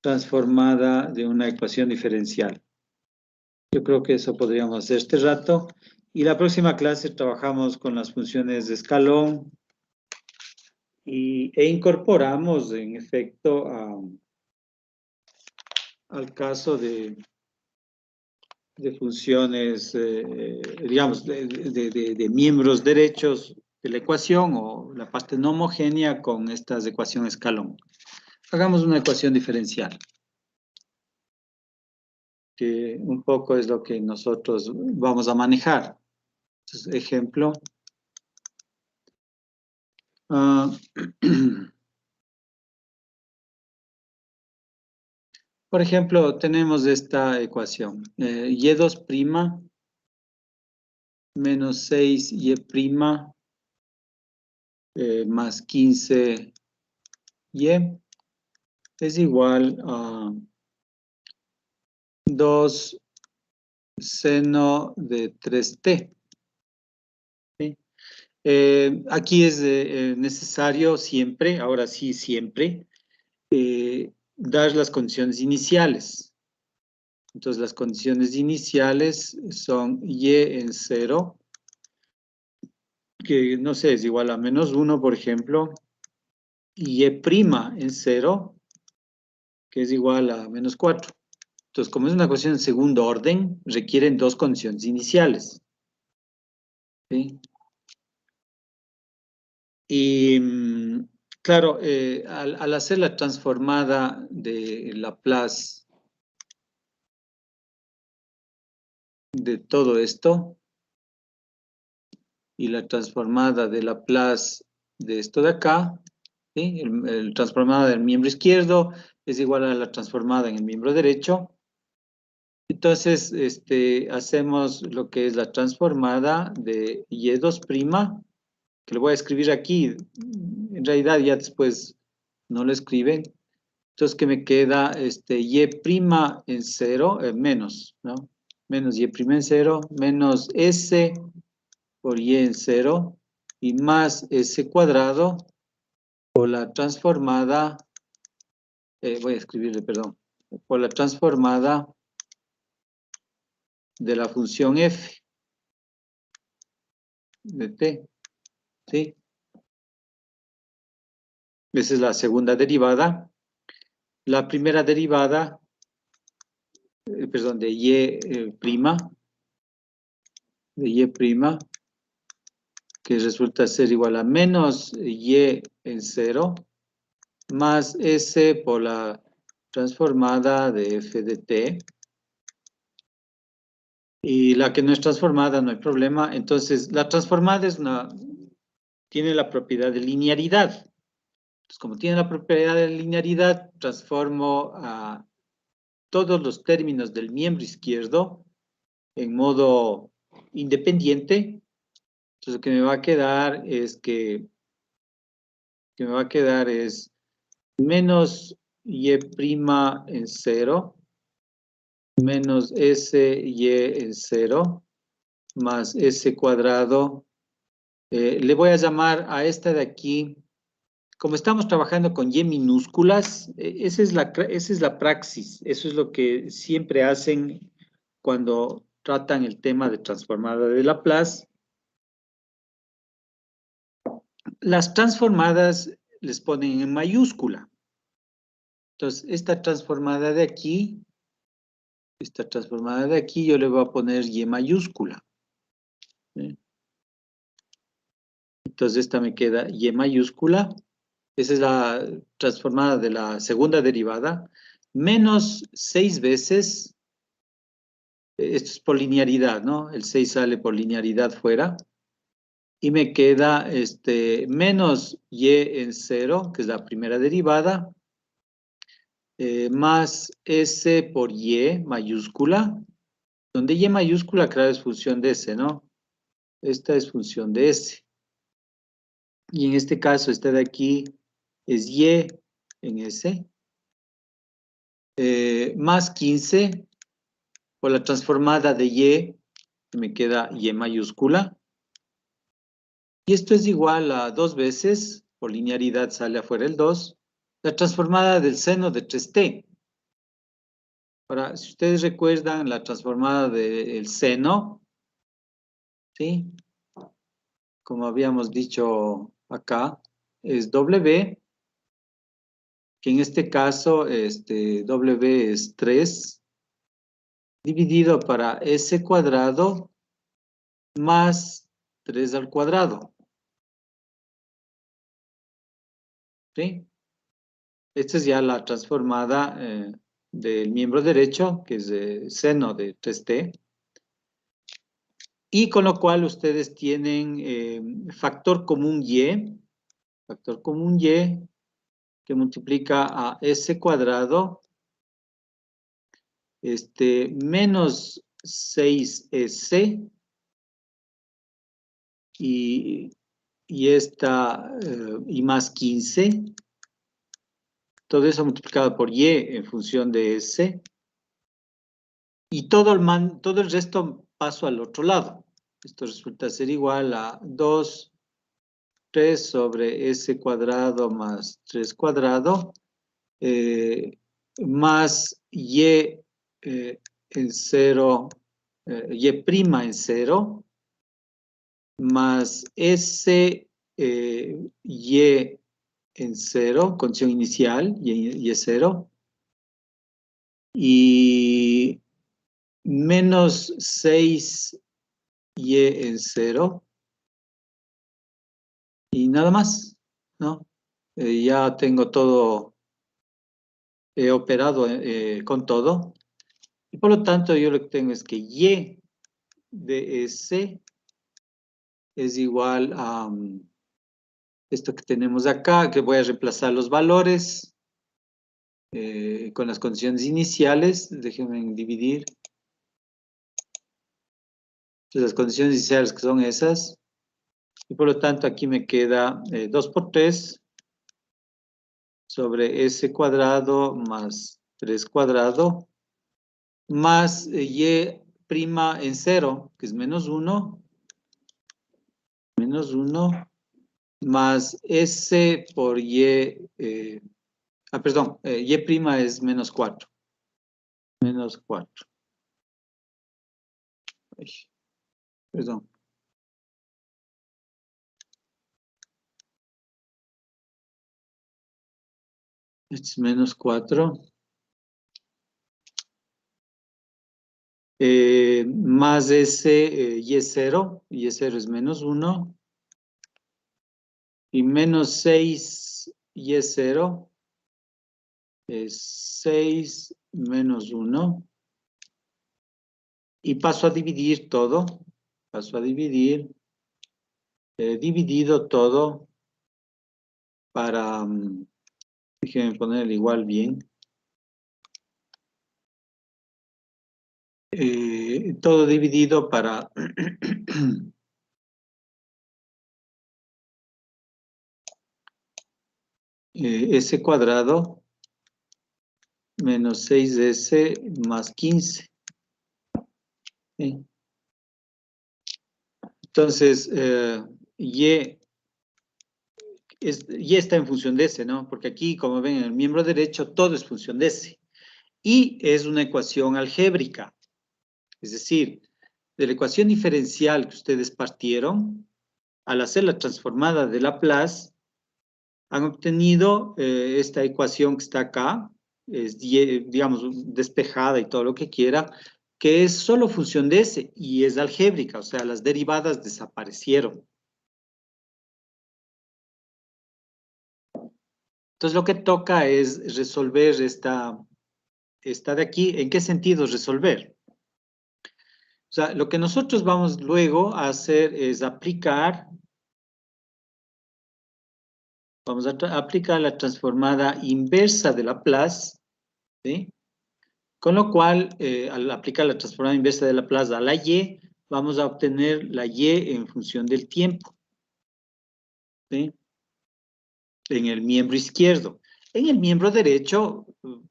transformada de una ecuación diferencial. Yo creo que eso podríamos hacer este rato. Y la próxima clase trabajamos con las funciones de escalón e incorporamos, en efecto, al caso de funciones, digamos, de miembros derechos de la ecuación o la parte no homogénea con estas ecuaciones escalón. Hagamos una ecuación diferencial, que un poco es lo que nosotros vamos a manejar. Entonces, ejemplo. Por ejemplo, tenemos esta ecuación. Y2' menos 6y' más 15y es igual a 2 seno de 3t. ¿Sí? Aquí es necesario siempre, ahora sí siempre, dar las condiciones iniciales. Entonces las condiciones iniciales son y en 0, que no sé, es igual a menos 1, por ejemplo, y y' en 0, que es igual a menos 4. Entonces, como es una ecuación en segundo orden, requieren dos condiciones iniciales. ¿Sí? Y, claro, al hacer la transformada de Laplace de todo esto, y la transformada de Laplace de esto de acá, ¿sí? El transformada del miembro izquierdo es igual a la transformada en el miembro derecho. Entonces, hacemos lo que es la transformada de y2', que lo voy a escribir aquí. En realidad ya después no lo escriben. Entonces, que me queda y' en 0, menos, ¿no? Menos y' en 0, menos s por y en 0, y más s cuadrado por la transformada, voy a escribirle, perdón, por la transformada de la función f de t, ¿sí? Esa es la segunda derivada. La primera derivada, perdón, de y', que resulta ser igual a menos y en 0, más s por la transformada de f de t. Y la que no es transformada, no hay problema. Entonces, la transformada tiene la propiedad de linearidad. Entonces, como tiene la propiedad de linearidad, transformo a todos los términos del miembro izquierdo en modo independiente. Entonces, lo que me va a quedar es menos y' en 0, menos s y en 0, más s cuadrado. Le voy a llamar a esta de aquí, como estamos trabajando con y minúsculas, esa es la praxis, eso es lo que siempre hacen cuando tratan el tema de transformada de Laplace. Las transformadas les ponen en mayúscula. Entonces, esta transformada de aquí, yo le voy a poner y mayúscula. ¿Sí? Entonces, esta me queda y mayúscula. Esa es la transformada de la segunda derivada. Menos 6 veces, esto es por linearidad, ¿no? El 6 sale por linearidad fuera. Y me queda menos y en 0, que es la primera derivada, más s por y mayúscula, donde y mayúscula, claro, es función de s, ¿no? Esta es función de s. Y en este caso, esta de aquí es y en s, más 15 por la transformada de y, que me queda y mayúscula. Y esto es igual a 2 veces, por linearidad sale afuera el 2, la transformada del seno de 3t. Ahora, si ustedes recuerdan la transformada del seno, ¿sí? Como habíamos dicho acá, es w que en este caso W es 3, dividido para S cuadrado más 3 al cuadrado. ¿Sí? Esta es ya la transformada del miembro derecho, que es seno de 3t. Y con lo cual ustedes tienen factor común y, que multiplica a S cuadrado, menos 6S, y más 15. Todo eso multiplicado por y en función de S. Y todo el resto paso al otro lado. Esto resulta ser igual a 2, 3 sobre S cuadrado más 3 cuadrado, más y en 0, y prima en 0, más S y en 0, condición inicial, y es 0, y menos 6 y en 0, y nada más, ¿no? Ya tengo todo operado con todo, y por lo tanto yo lo que tengo es que y de S es igual a esto que tenemos acá, que voy a reemplazar los valores con las condiciones iniciales. Déjenme dividir. Las condiciones iniciales que son esas. Y por lo tanto aquí me queda 2 por 3 sobre S cuadrado más 3 cuadrado más y prima en 0, que es menos 1, más S por y, perdón, y prima es menos 4. Menos 4. Ay, perdón. Es menos 4. Más S, y es 0. Y es 0 es menos 1. Y menos 6 y es 0. Es 6 menos 1. Y paso a dividir todo. Paso a dividir. Dividido todo para... déjenme poner igual bien. Todo dividido para... S cuadrado menos 6S más 15. ¿Sí? Entonces, y está en función de S, ¿no? Porque aquí, como ven, en el miembro derecho, todo es función de S. Y es una ecuación algébrica. Es decir, de la ecuación diferencial que ustedes partieron, al hacer la transformada de Laplace, han obtenido esta ecuación que está acá, es, digamos, despejada y todo lo que quiera, que es solo función de S y es algébrica, o sea, las derivadas desaparecieron. Entonces, lo que toca es resolver esta de aquí. ¿En qué sentido resolver? O sea, lo que nosotros vamos luego a hacer es aplicar, vamos a aplicar la transformada inversa de Laplace, ¿sí? Con lo cual, al aplicar la transformada inversa de Laplace a la y, vamos a obtener la y en función del tiempo, ¿sí? En el miembro izquierdo. En el miembro derecho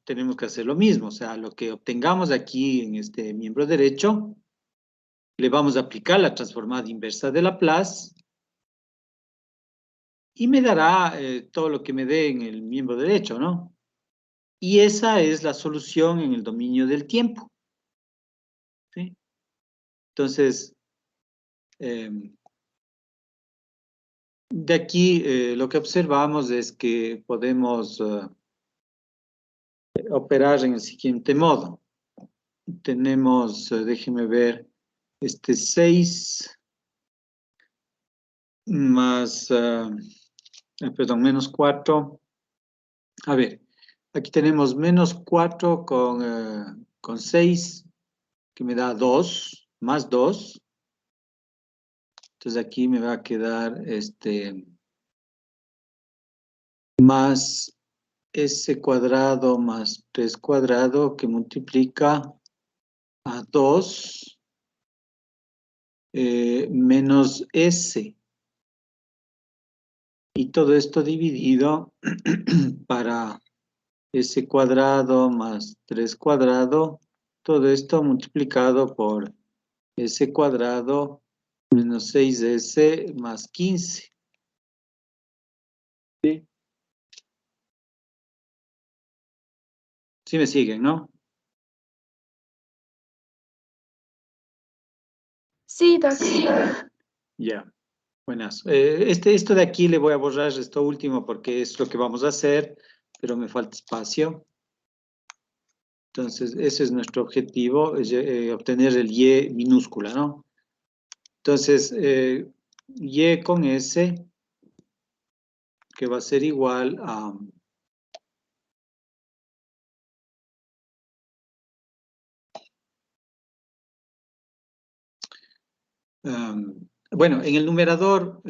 tenemos que hacer lo mismo, o sea, lo que obtengamos aquí en este miembro derecho, le vamos a aplicar la transformada inversa de Laplace y me dará todo lo que me dé en el miembro derecho, ¿no? Y esa es la solución en el dominio del tiempo, ¿sí? Entonces, de aquí lo que observamos es que podemos operar en el siguiente modo. Tenemos, déjenme ver, 6 más, perdón, menos 4. A ver, aquí tenemos menos 4 con 6, que me da 2, más 2. Entonces aquí me va a quedar más s cuadrado más 3 cuadrado, que multiplica a 2 menos s. Y todo esto dividido para s cuadrado más 3 cuadrado, todo esto multiplicado por s cuadrado menos 6s más 15. ¿Sí? Sí me siguen, ¿no? Sí, doctor. Ya, buenas. Esto de aquí le voy a borrar esto último porque es lo que vamos a hacer, pero me falta espacio. Entonces, ese es nuestro objetivo, es, obtener el y minúscula, ¿no? Entonces, y con s, que va a ser igual a... bueno, en el numerador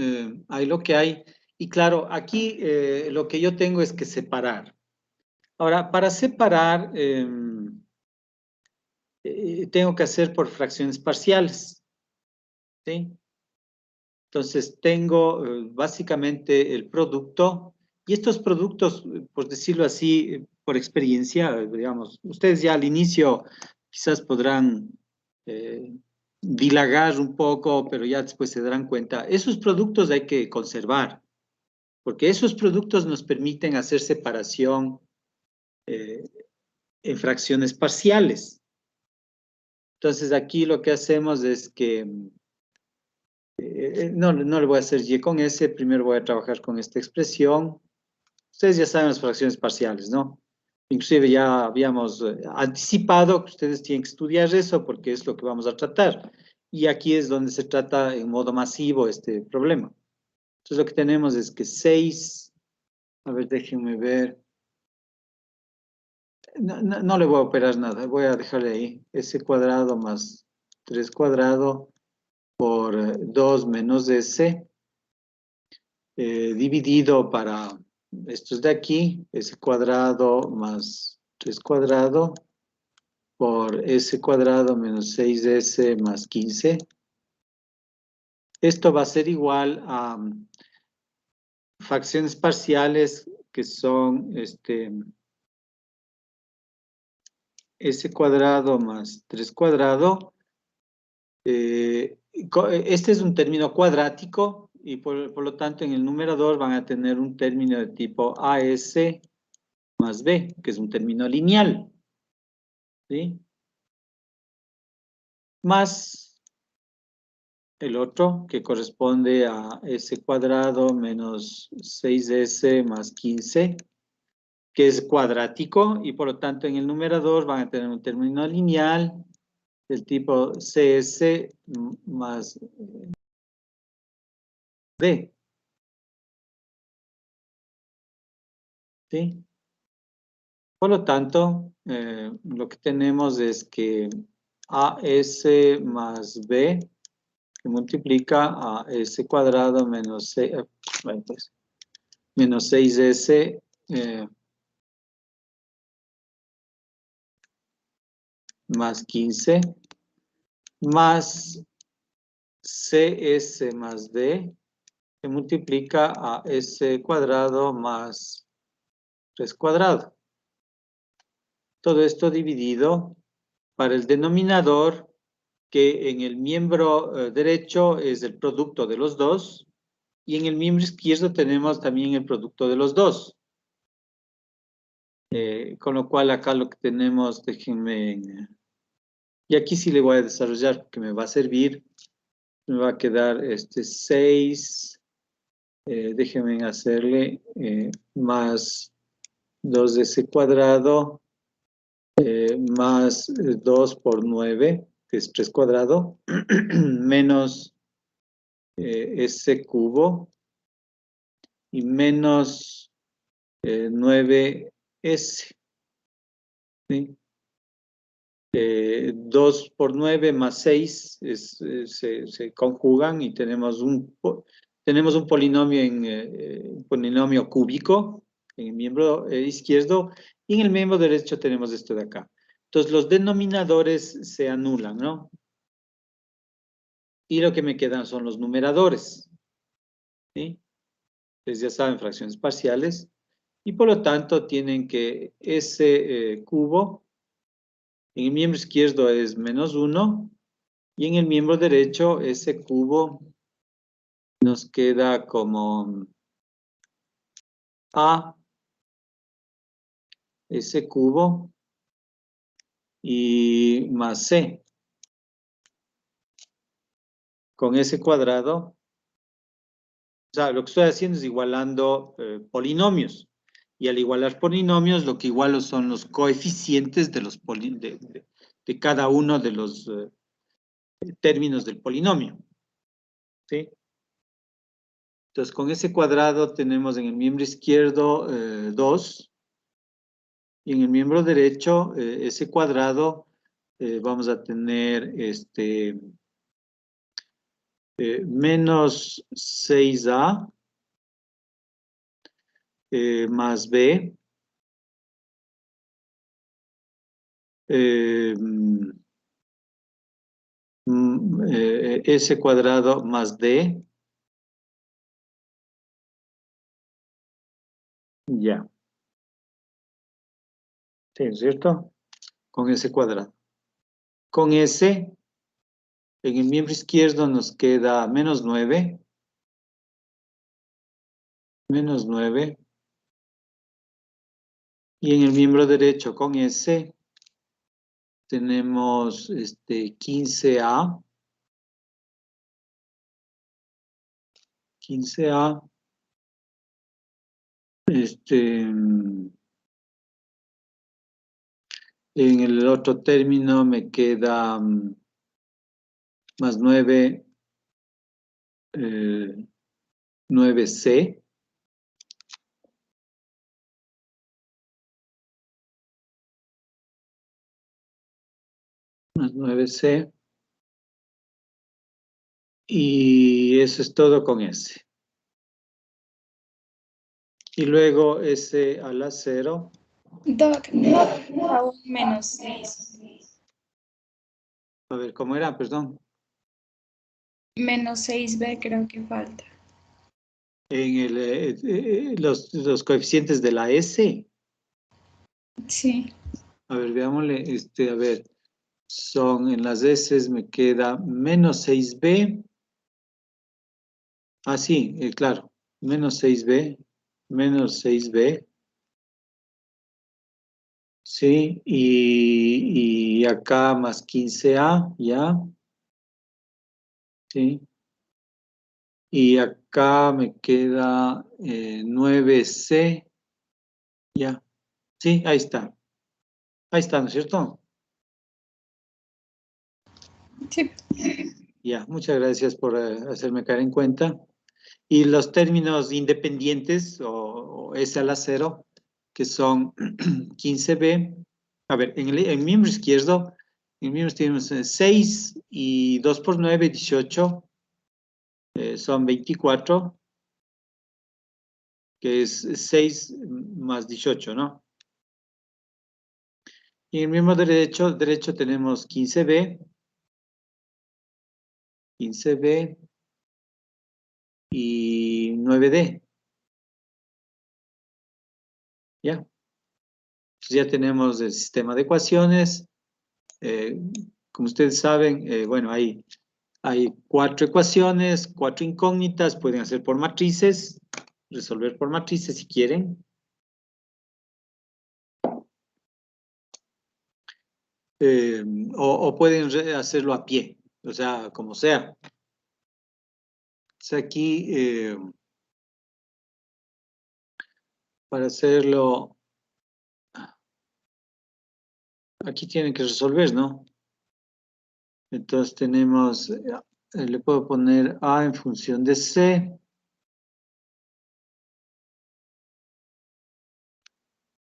hay lo que hay. Y claro, aquí lo que yo tengo es que separar. Ahora, para separar, tengo que hacer por fracciones parciales. ¿Sí? Entonces, tengo básicamente el producto. Y estos productos, por decirlo así, por experiencia, digamos, ustedes ya al inicio quizás podrán dilagar un poco, pero ya después se darán cuenta. Esos productos hay que conservar, porque esos productos nos permiten hacer separación en fracciones parciales. Entonces, aquí lo que hacemos es que, no le voy a hacer y con s, primero voy a trabajar con esta expresión. Ustedes ya saben las fracciones parciales, ¿no? Inclusive ya habíamos anticipado que ustedes tienen que estudiar eso porque es lo que vamos a tratar. Y aquí es donde se trata en modo masivo este problema. Entonces lo que tenemos es que 6, a ver, déjenme ver. No le voy a operar nada, voy a dejarle ahí. S cuadrado más 3 cuadrado por 2 menos S, dividido para estos de aquí, S cuadrado más 3 cuadrado por S cuadrado menos 6S más 15. Esto va a ser igual a fracciones parciales que son S cuadrado más 3 cuadrado. Este es un término cuadrático y por lo tanto en el numerador van a tener un término de tipo AS más B, que es un término lineal. ¿Sí? Más el otro, que corresponde a S cuadrado menos 6S más 15, que es cuadrático, y por lo tanto en el numerador van a tener un término lineal del tipo CS más D. ¿Sí? Por lo tanto, lo que tenemos es que AS más B, que multiplica a S cuadrado menos 6, pues, menos 6S más 15, más CS más D, que multiplica a S cuadrado más 3 cuadrado. Todo esto dividido para el denominador, que en el miembro derecho es el producto de los dos, y en el miembro izquierdo tenemos también el producto de los dos. Con lo cual acá lo que tenemos, déjenme, y aquí sí le voy a desarrollar porque me va a servir, me va a quedar 6, déjenme hacerle más 2S cuadrado más 2 por 9, que es 3 cuadrado, menos S cubo, y menos 9S. ¿Sí? 2 por 9 más 6 se conjugan y tenemos un polinomio un polinomio cúbico en el miembro izquierdo, y en el miembro derecho tenemos esto de acá. Entonces los denominadores se anulan, ¿no? Y lo que me quedan son los numeradores. ¿Sí? Entonces ya saben, fracciones parciales. Y por lo tanto tienen que ese cubo en el miembro izquierdo es menos 1, y en el miembro derecho ese cubo nos queda como A, ese cubo, y más C. Con ese cuadrado, o sea, lo que estoy haciendo es igualando polinomios. Y al igualar polinomios, lo que igualo son los coeficientes de, de cada uno de los términos del polinomio. ¿Sí? Entonces, con ese cuadrado tenemos en el miembro izquierdo 2, y en el miembro derecho, ese cuadrado, vamos a tener menos 6A más B, S cuadrado más D. Ya. Sí, ¿es cierto? Con ese cuadrado. Con ese, en el miembro izquierdo nos queda menos 9. Menos 9. Y en el miembro derecho con ese tenemos 15A. 15A. En el otro término me queda más 9, 9C. Más 9C. Y eso es todo con S. Y luego S a la 0. Doc, aún menos 6. A ver, ¿cómo era? Perdón. Menos 6B creo que falta. En los coeficientes de la S. Sí. A ver, veámosle, a ver, son en las S me queda menos 6B. Ah, sí, claro, menos 6B, menos 6B. Sí, y acá más 15A, ya. Sí. Y acá me queda 9C, ya. Sí, ahí está. Ahí está, ¿no es cierto? Sí. Ya, muchas gracias por hacerme caer en cuenta. Y los términos independientes, o S a la 0, que son 15B. A ver, en el miembro izquierdo, tenemos 6 y 2 por 9, 18, son 24, que es 6 más 18, ¿no? Y en el miembro derecho tenemos 15B, 15B y 9D. ¿Ya? Entonces ya tenemos el sistema de ecuaciones. Como ustedes saben, bueno, hay 4 ecuaciones, 4 incógnitas, pueden hacer por matrices, resolver por matrices si quieren. O pueden hacerlo a pie, o sea, como sea. O sea, aquí, para hacerlo aquí tienen que resolver, ¿no? Entonces tenemos, le puedo poner A en función de C.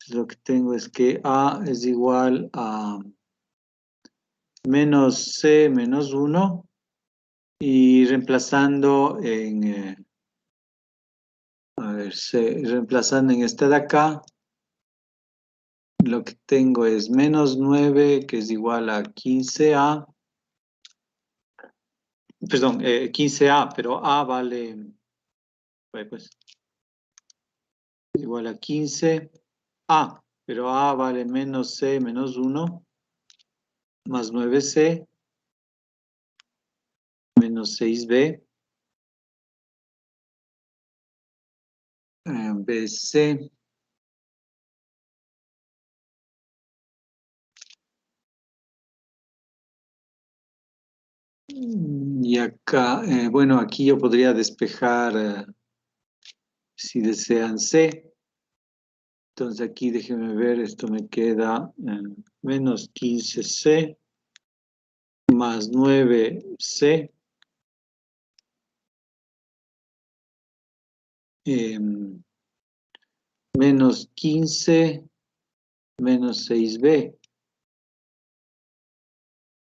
Lo que tengo es que A es igual a menos C menos 1. Y reemplazando en, a ver, reemplazando en esta de acá, lo que tengo es menos 9, que es igual a 15A. Perdón, 15A, pero A vale, pues, igual a 15A, pero A vale menos C menos 1, más 9C, menos 6B, BC. Y acá, bueno, aquí yo podría despejar, si desean, C. Entonces aquí déjenme ver, esto me queda menos 15C más 9C menos 15 menos 6B.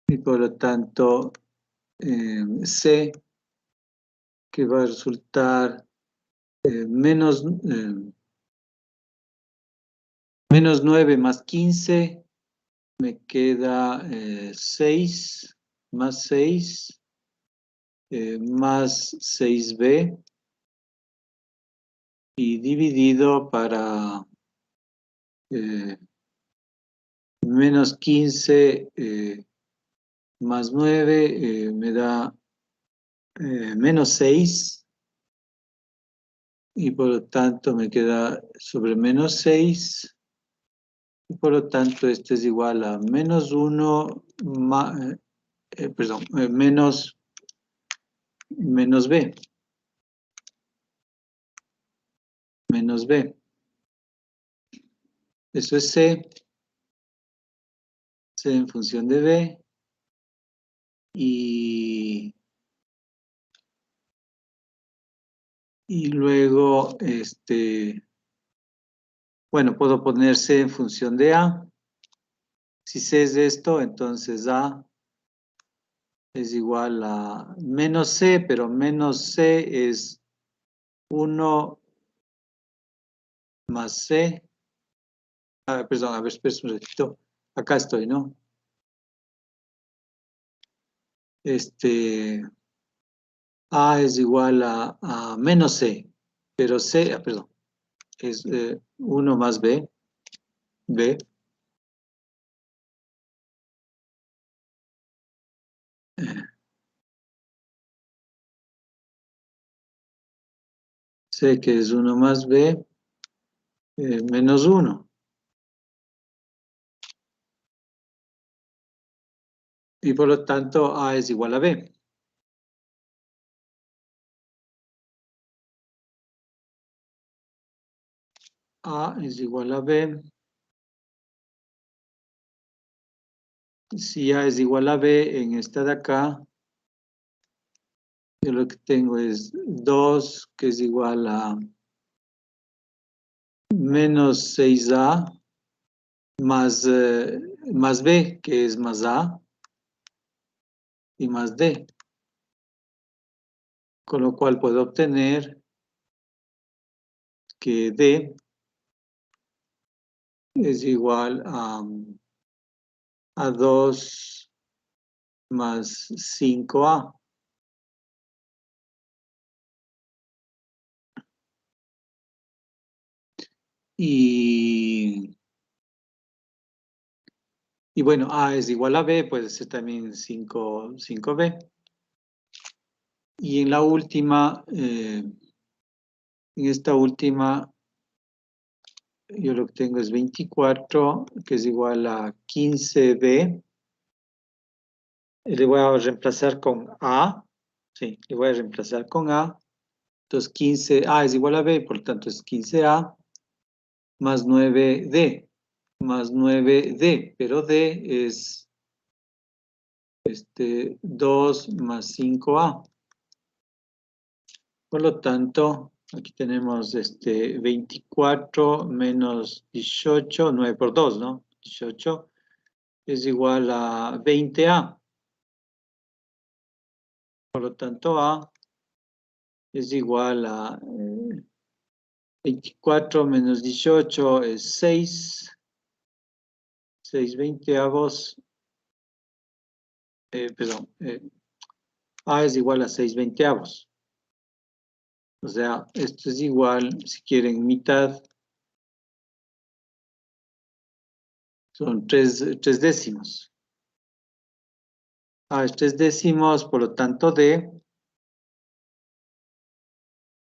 Y por lo tanto, C, que va a resultar menos 9 más 15, me queda 6 más 6 más 6B, y dividido para menos 15 más 9 me da menos 6, y por lo tanto me queda sobre menos 6, y por lo tanto este es igual a menos 1, perdón, menos B. Menos B. Eso es C en función de B, y luego, bueno, puedo poner C en función de A. Si C es esto, entonces A es igual a menos C, pero menos C es 1 más C. Perdón, a ver, espera un ratito. Acá estoy, ¿no? A es igual a menos C, pero C, perdón, es 1 más B, B. C que es 1 más B, menos 1. Y por lo tanto, A es igual a B. A es igual a B. Si A es igual a B en esta de acá, yo lo que tengo es 2, que es igual a menos 6A, más B, que es más A, y más D. Con lo cual puedo obtener que D es igual a 2 más 5A. Y bueno, A es igual a B, puede ser también 5B. Y en la última, en esta última, yo lo que tengo es 24, que es igual a 15B. Le voy a reemplazar con A. Sí, le voy a reemplazar con A. Entonces 15A es igual a B, por lo tanto es 15A más 9D. más 9D, pero D es 2 más 5A. Por lo tanto, aquí tenemos 24 menos 18, 9 por 2, ¿no? 18 es igual a 20A. Por lo tanto, A es igual a 24 menos 18 es 6. 6 veinteavos. Perdón. A es igual a 6 veinteavos. O sea, esto es igual, si quieren, mitad. Son 3 décimos. A es 3 décimos, por lo tanto, D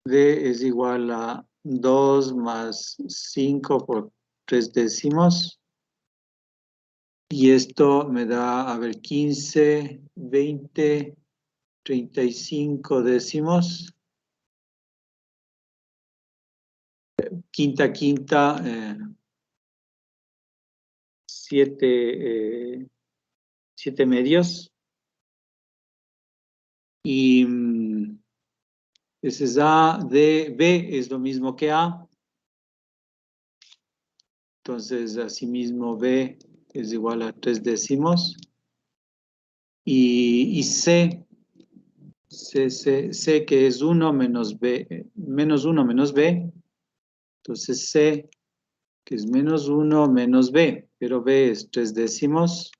es igual a 2 más 5 por 3 décimos. Y esto me da, a ver, 15, 20, 35 décimos. Quinta, 7 medios. Y ese es A, D, B es lo mismo que A. Entonces, asimismo, B es igual a 3 décimos. Y C que es 1 menos B, menos 1 menos B. Entonces, C que es menos 1 menos B, pero B es 3 décimos.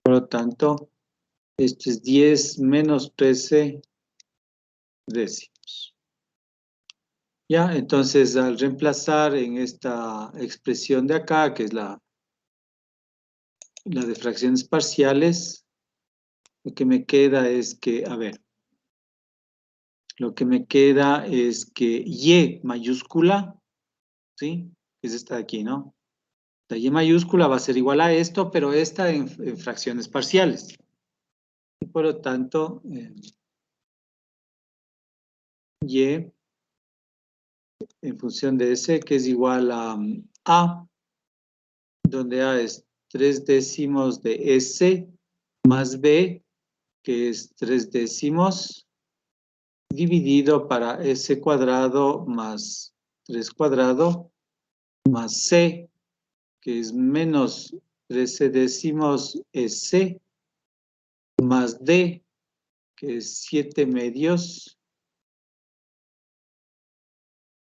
Por lo tanto, esto es 10 menos 13 décimos. Ya, entonces al reemplazar en esta expresión de acá, que es la de fracciones parciales, lo que me queda es que, a ver, lo que me queda es que Y mayúscula, ¿sí? Es esta de aquí, ¿no? La Y mayúscula va a ser igual a esto, pero esta en fracciones parciales. Y por lo tanto, Y en función de S, que es igual a, donde A es 3 décimos de S más B, que es 3 décimos, dividido para S cuadrado más 3 cuadrado, más C, que es menos 13 décimos S, más D, que es 7 medios,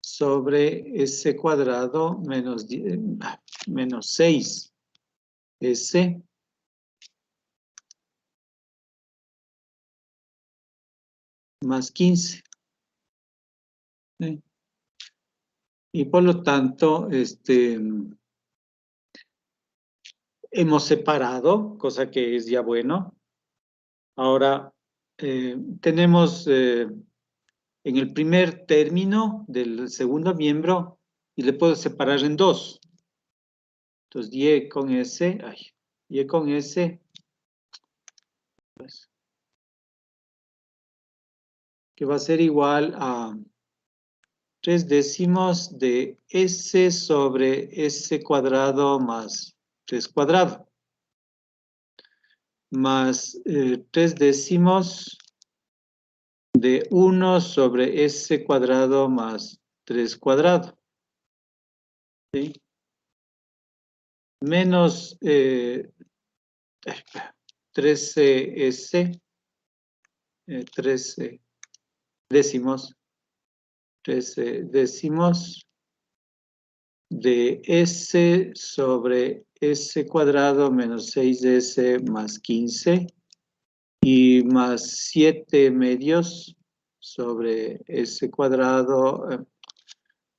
sobre S cuadrado menos 6 S, más 15. ¿Sí? Y por lo tanto, hemos separado, cosa que es ya bueno. Ahora, tenemos en el primer término del segundo miembro, y le puedo separar en dos. Entonces, Y con S, Y con S, pues, que va a ser igual a 3 décimos de S sobre S cuadrado más 3 cuadrado, más 3 décimos de 1 sobre S cuadrado más 3 cuadrado. ¿Sí? Menos 13S, 13 décimos, 13 décimos de S sobre S cuadrado menos 6S más 15 y más 7 medios sobre S cuadrado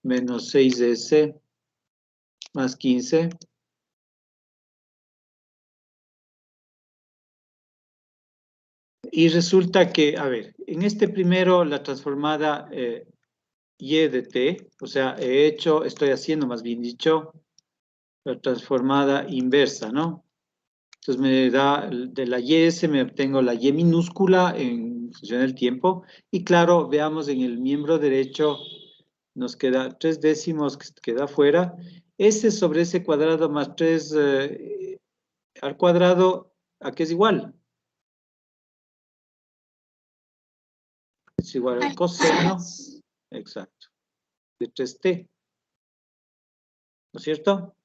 menos 6S más 15. Y resulta que, a ver, en este primero la transformada Y de T, o sea, estoy haciendo más bien dicho, la transformada inversa, ¿no? Entonces me da, de la Y me obtengo la Y minúscula en función del tiempo. Y claro, veamos en el miembro derecho, nos queda 3 décimos que queda fuera. S sobre S cuadrado más 3 al cuadrado, ¿a qué es igual? Es igual al coseno, exacto, de 3t, ¿no es cierto?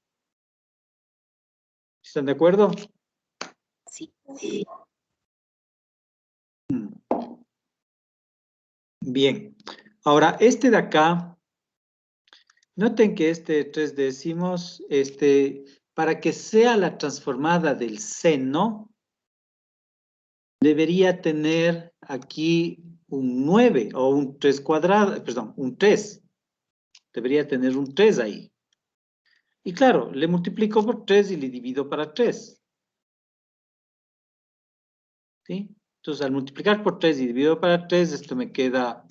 ¿Están de acuerdo? Sí. Bien. Ahora, este de acá, noten que este 3 décimos, para que sea la transformada del seno, debería tener aquí un 9 o un 3 cuadrado, perdón, un 3. Debería tener un 3 ahí. Y claro, le multiplico por 3 y le divido para 3. ¿Sí? Entonces, al multiplicar por 3 y divido para 3, esto me queda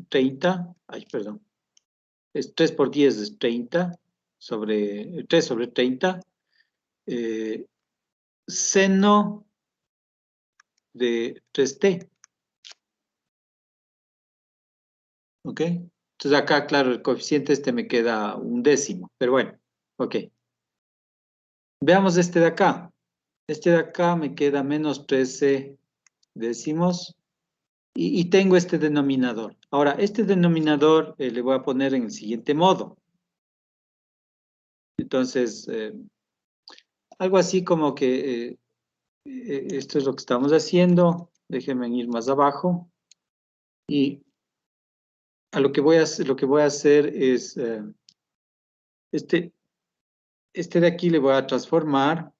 30. Ay, perdón. Es 3 por 10 es 30 sobre 3 sobre 30. Seno de 3t. ¿Ok? Entonces acá, claro, el coeficiente me queda un décimo. Pero bueno, ok. Veamos este de acá. Este de acá me queda menos 13 décimos. Y tengo este denominador. Ahora, este denominador le voy a poner en el siguiente modo. Entonces, algo así como que esto es lo que estamos haciendo. Déjenme ir más abajo. Y a lo que voy a hacer es, este de aquí le voy a transformar.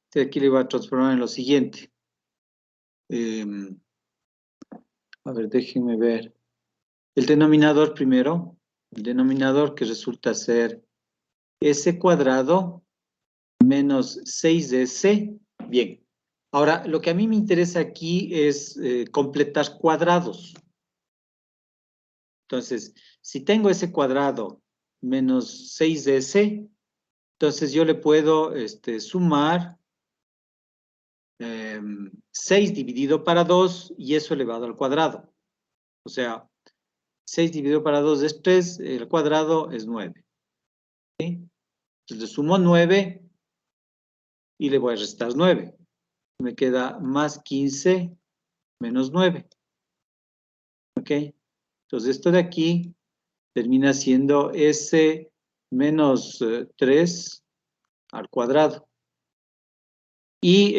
Este de aquí le voy a transformar en lo siguiente. A ver, déjenme ver. El denominador primero. El denominador que resulta ser S cuadrado menos 6S. Bien. Ahora, lo que a mí me interesa aquí es completar cuadrados. Entonces, si tengo S cuadrado menos 6S, entonces yo le puedo sumar 6 dividido para 2 y eso elevado al cuadrado. O sea, 6 dividido para 2 es 3, el cuadrado es 9. ¿Sí? Entonces le sumo 9 y le voy a restar 9. Me queda más 15 menos 9. ¿Ok? Entonces esto de aquí termina siendo S menos 3 al cuadrado. Y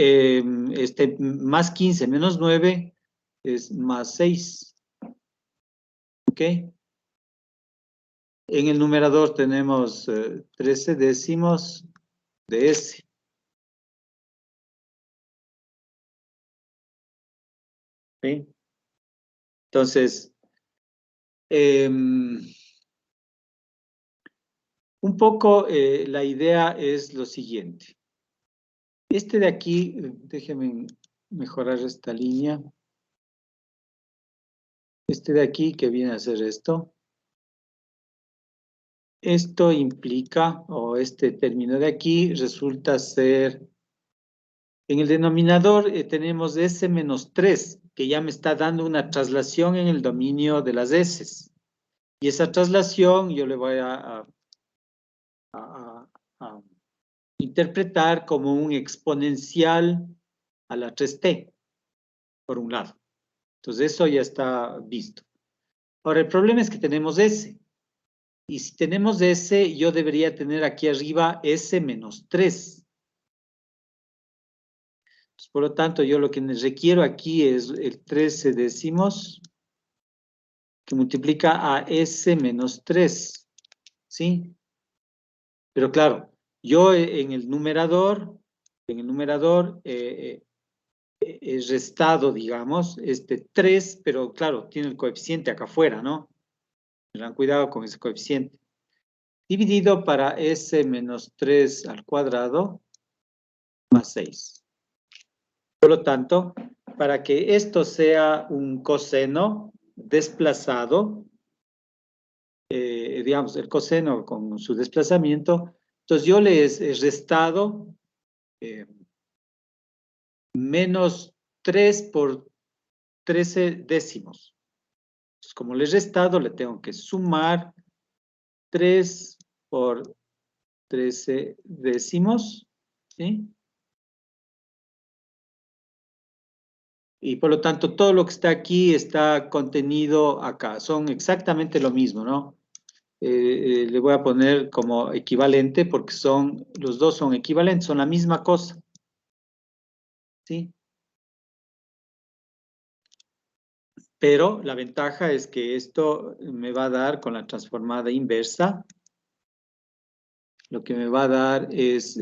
más 15 menos 9 es más 6. ¿Ok? En el numerador tenemos 13 décimos de S. ¿Sí? Entonces, un poco la idea es lo siguiente. Este de aquí, déjenme mejorar esta línea. Este de aquí, que viene a ser esto. Esto implica, o este término de aquí, resulta ser, en el denominador tenemos S menos 3, que ya me está dando una traslación en el dominio de las S. Y esa traslación yo le voy a interpretar como un exponencial a la 3t, por un lado. Entonces eso ya está visto. Ahora, el problema es que tenemos S. Y si tenemos S, yo debería tener aquí arriba S menos 3. Entonces, por lo tanto, yo lo que requiero aquí es el 13 décimos que multiplica a S menos 3. ¿Sí? Pero claro, yo en el numerador he restado, digamos, 3, pero claro, tiene el coeficiente acá afuera, ¿no? Tengan cuidado con ese coeficiente. Dividido para S menos 3 al cuadrado más 6. Por lo tanto, para que esto sea un coseno desplazado, digamos, el coseno con su desplazamiento, entonces yo le he restado menos 3 por 13 décimos. Entonces, como le he restado, le tengo que sumar 3 por 13 décimos, ¿sí? Y por lo tanto, todo lo que está aquí está contenido acá. Son exactamente lo mismo, ¿no? Le voy a poner como equivalente porque los dos son equivalentes, son la misma cosa. ¿Sí? Pero la ventaja es que esto me va a dar con la transformada inversa. Lo que me va a dar es,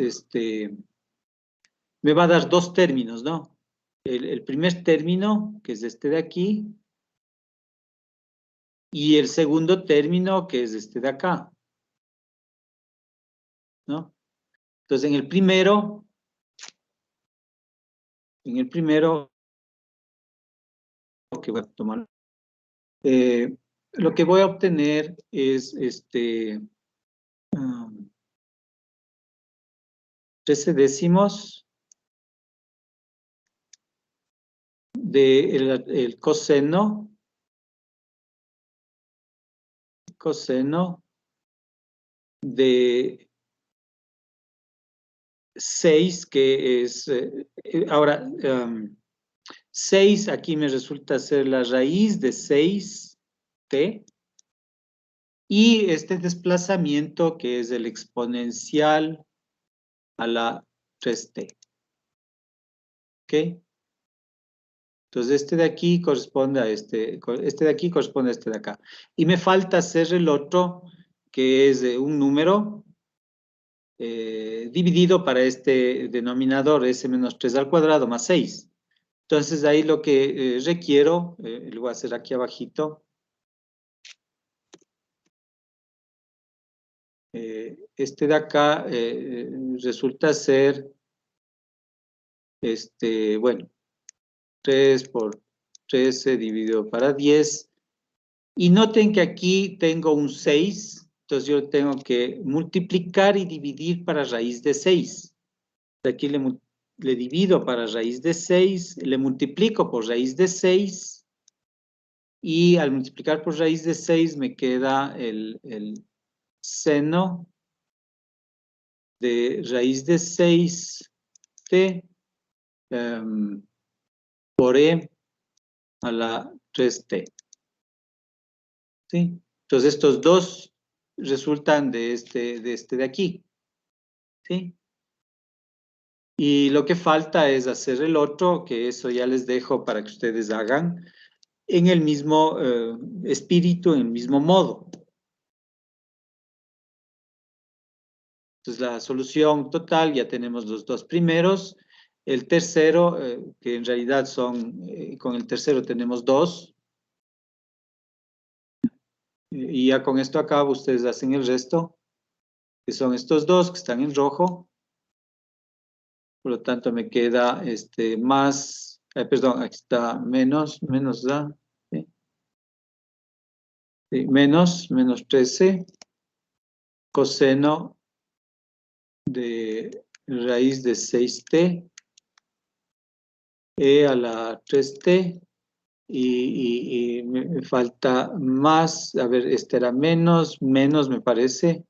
me va a dar dos términos, ¿no? El primer término, que es este de aquí, y el segundo término, que es este de acá, ¿no? Entonces, en el primero, que voy a tomar, lo que voy a obtener es 13 décimos del el coseno de 6, que es, ahora, 6 aquí me resulta ser la raíz de 6t, y este desplazamiento que es el exponencial a la 3t. ¿Ok? Entonces este de aquí corresponde a este de aquí corresponde a este de acá. Y me falta hacer el otro, que es un número dividido para este denominador, s menos 3 al cuadrado más 6. Entonces ahí lo que requiero, lo voy a hacer aquí abajito, este de acá resulta ser, bueno, 3 por 13 dividido para 10. Y noten que aquí tengo un 6, entonces yo tengo que multiplicar y dividir para raíz de 6. Aquí le divido para raíz de 6, le multiplico por raíz de 6, y al multiplicar por raíz de 6 me queda el seno de raíz de 6t por e a la 3t. ¿Sí? Entonces estos dos resultan de este de aquí. ¿Sí? Y lo que falta es hacer el otro, que eso ya les dejo para que ustedes hagan en el mismo espíritu, en el mismo modo. Entonces la solución total, ya tenemos los dos primeros. El tercero, que en realidad con el tercero tenemos 2. Y ya con esto acabo, ustedes hacen el resto, que son estos dos que están en rojo. Por lo tanto, me queda más, perdón, aquí está menos da, ¿sí? Sí, menos 13 coseno de raíz de 6t e a la 3t, y me falta más, a ver, este era menos me parece,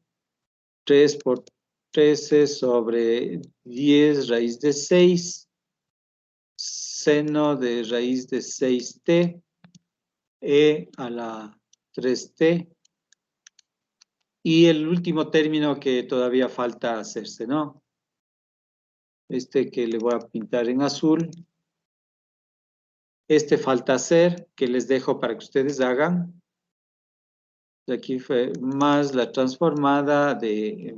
3 por 13 sobre 10 raíz de 6, seno de raíz de 6t e a la 3t, y el último término que todavía falta hacerse, ¿no? Que le voy a pintar en azul. Falta hacer, que les dejo para que ustedes hagan. Aquí fue más la transformada de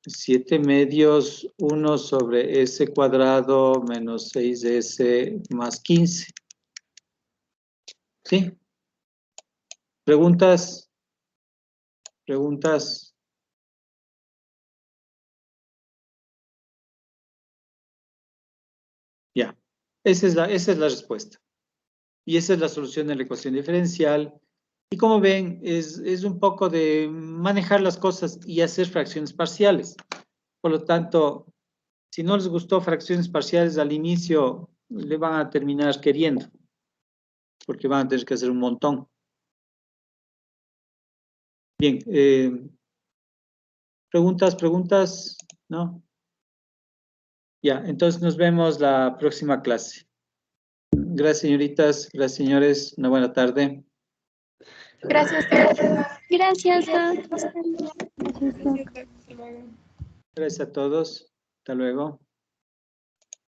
7 medios, 1 sobre s cuadrado menos 6s más 15. ¿Sí? ¿Preguntas? ¿Preguntas? Ya. Esa es la respuesta. Y esa es la solución de la ecuación diferencial. Y como ven, es un poco de manejar las cosas y hacer fracciones parciales. Por lo tanto, si no les gustó fracciones parciales al inicio, le van a terminar queriendo, porque van a tener que hacer un montón. Bien, ¿preguntas? ¿No? Ya, entonces nos vemos la próxima clase. Gracias, señoritas. Gracias, señores. Una buena tarde. Gracias. Gracias, Doc. Gracias a todos. Hasta luego.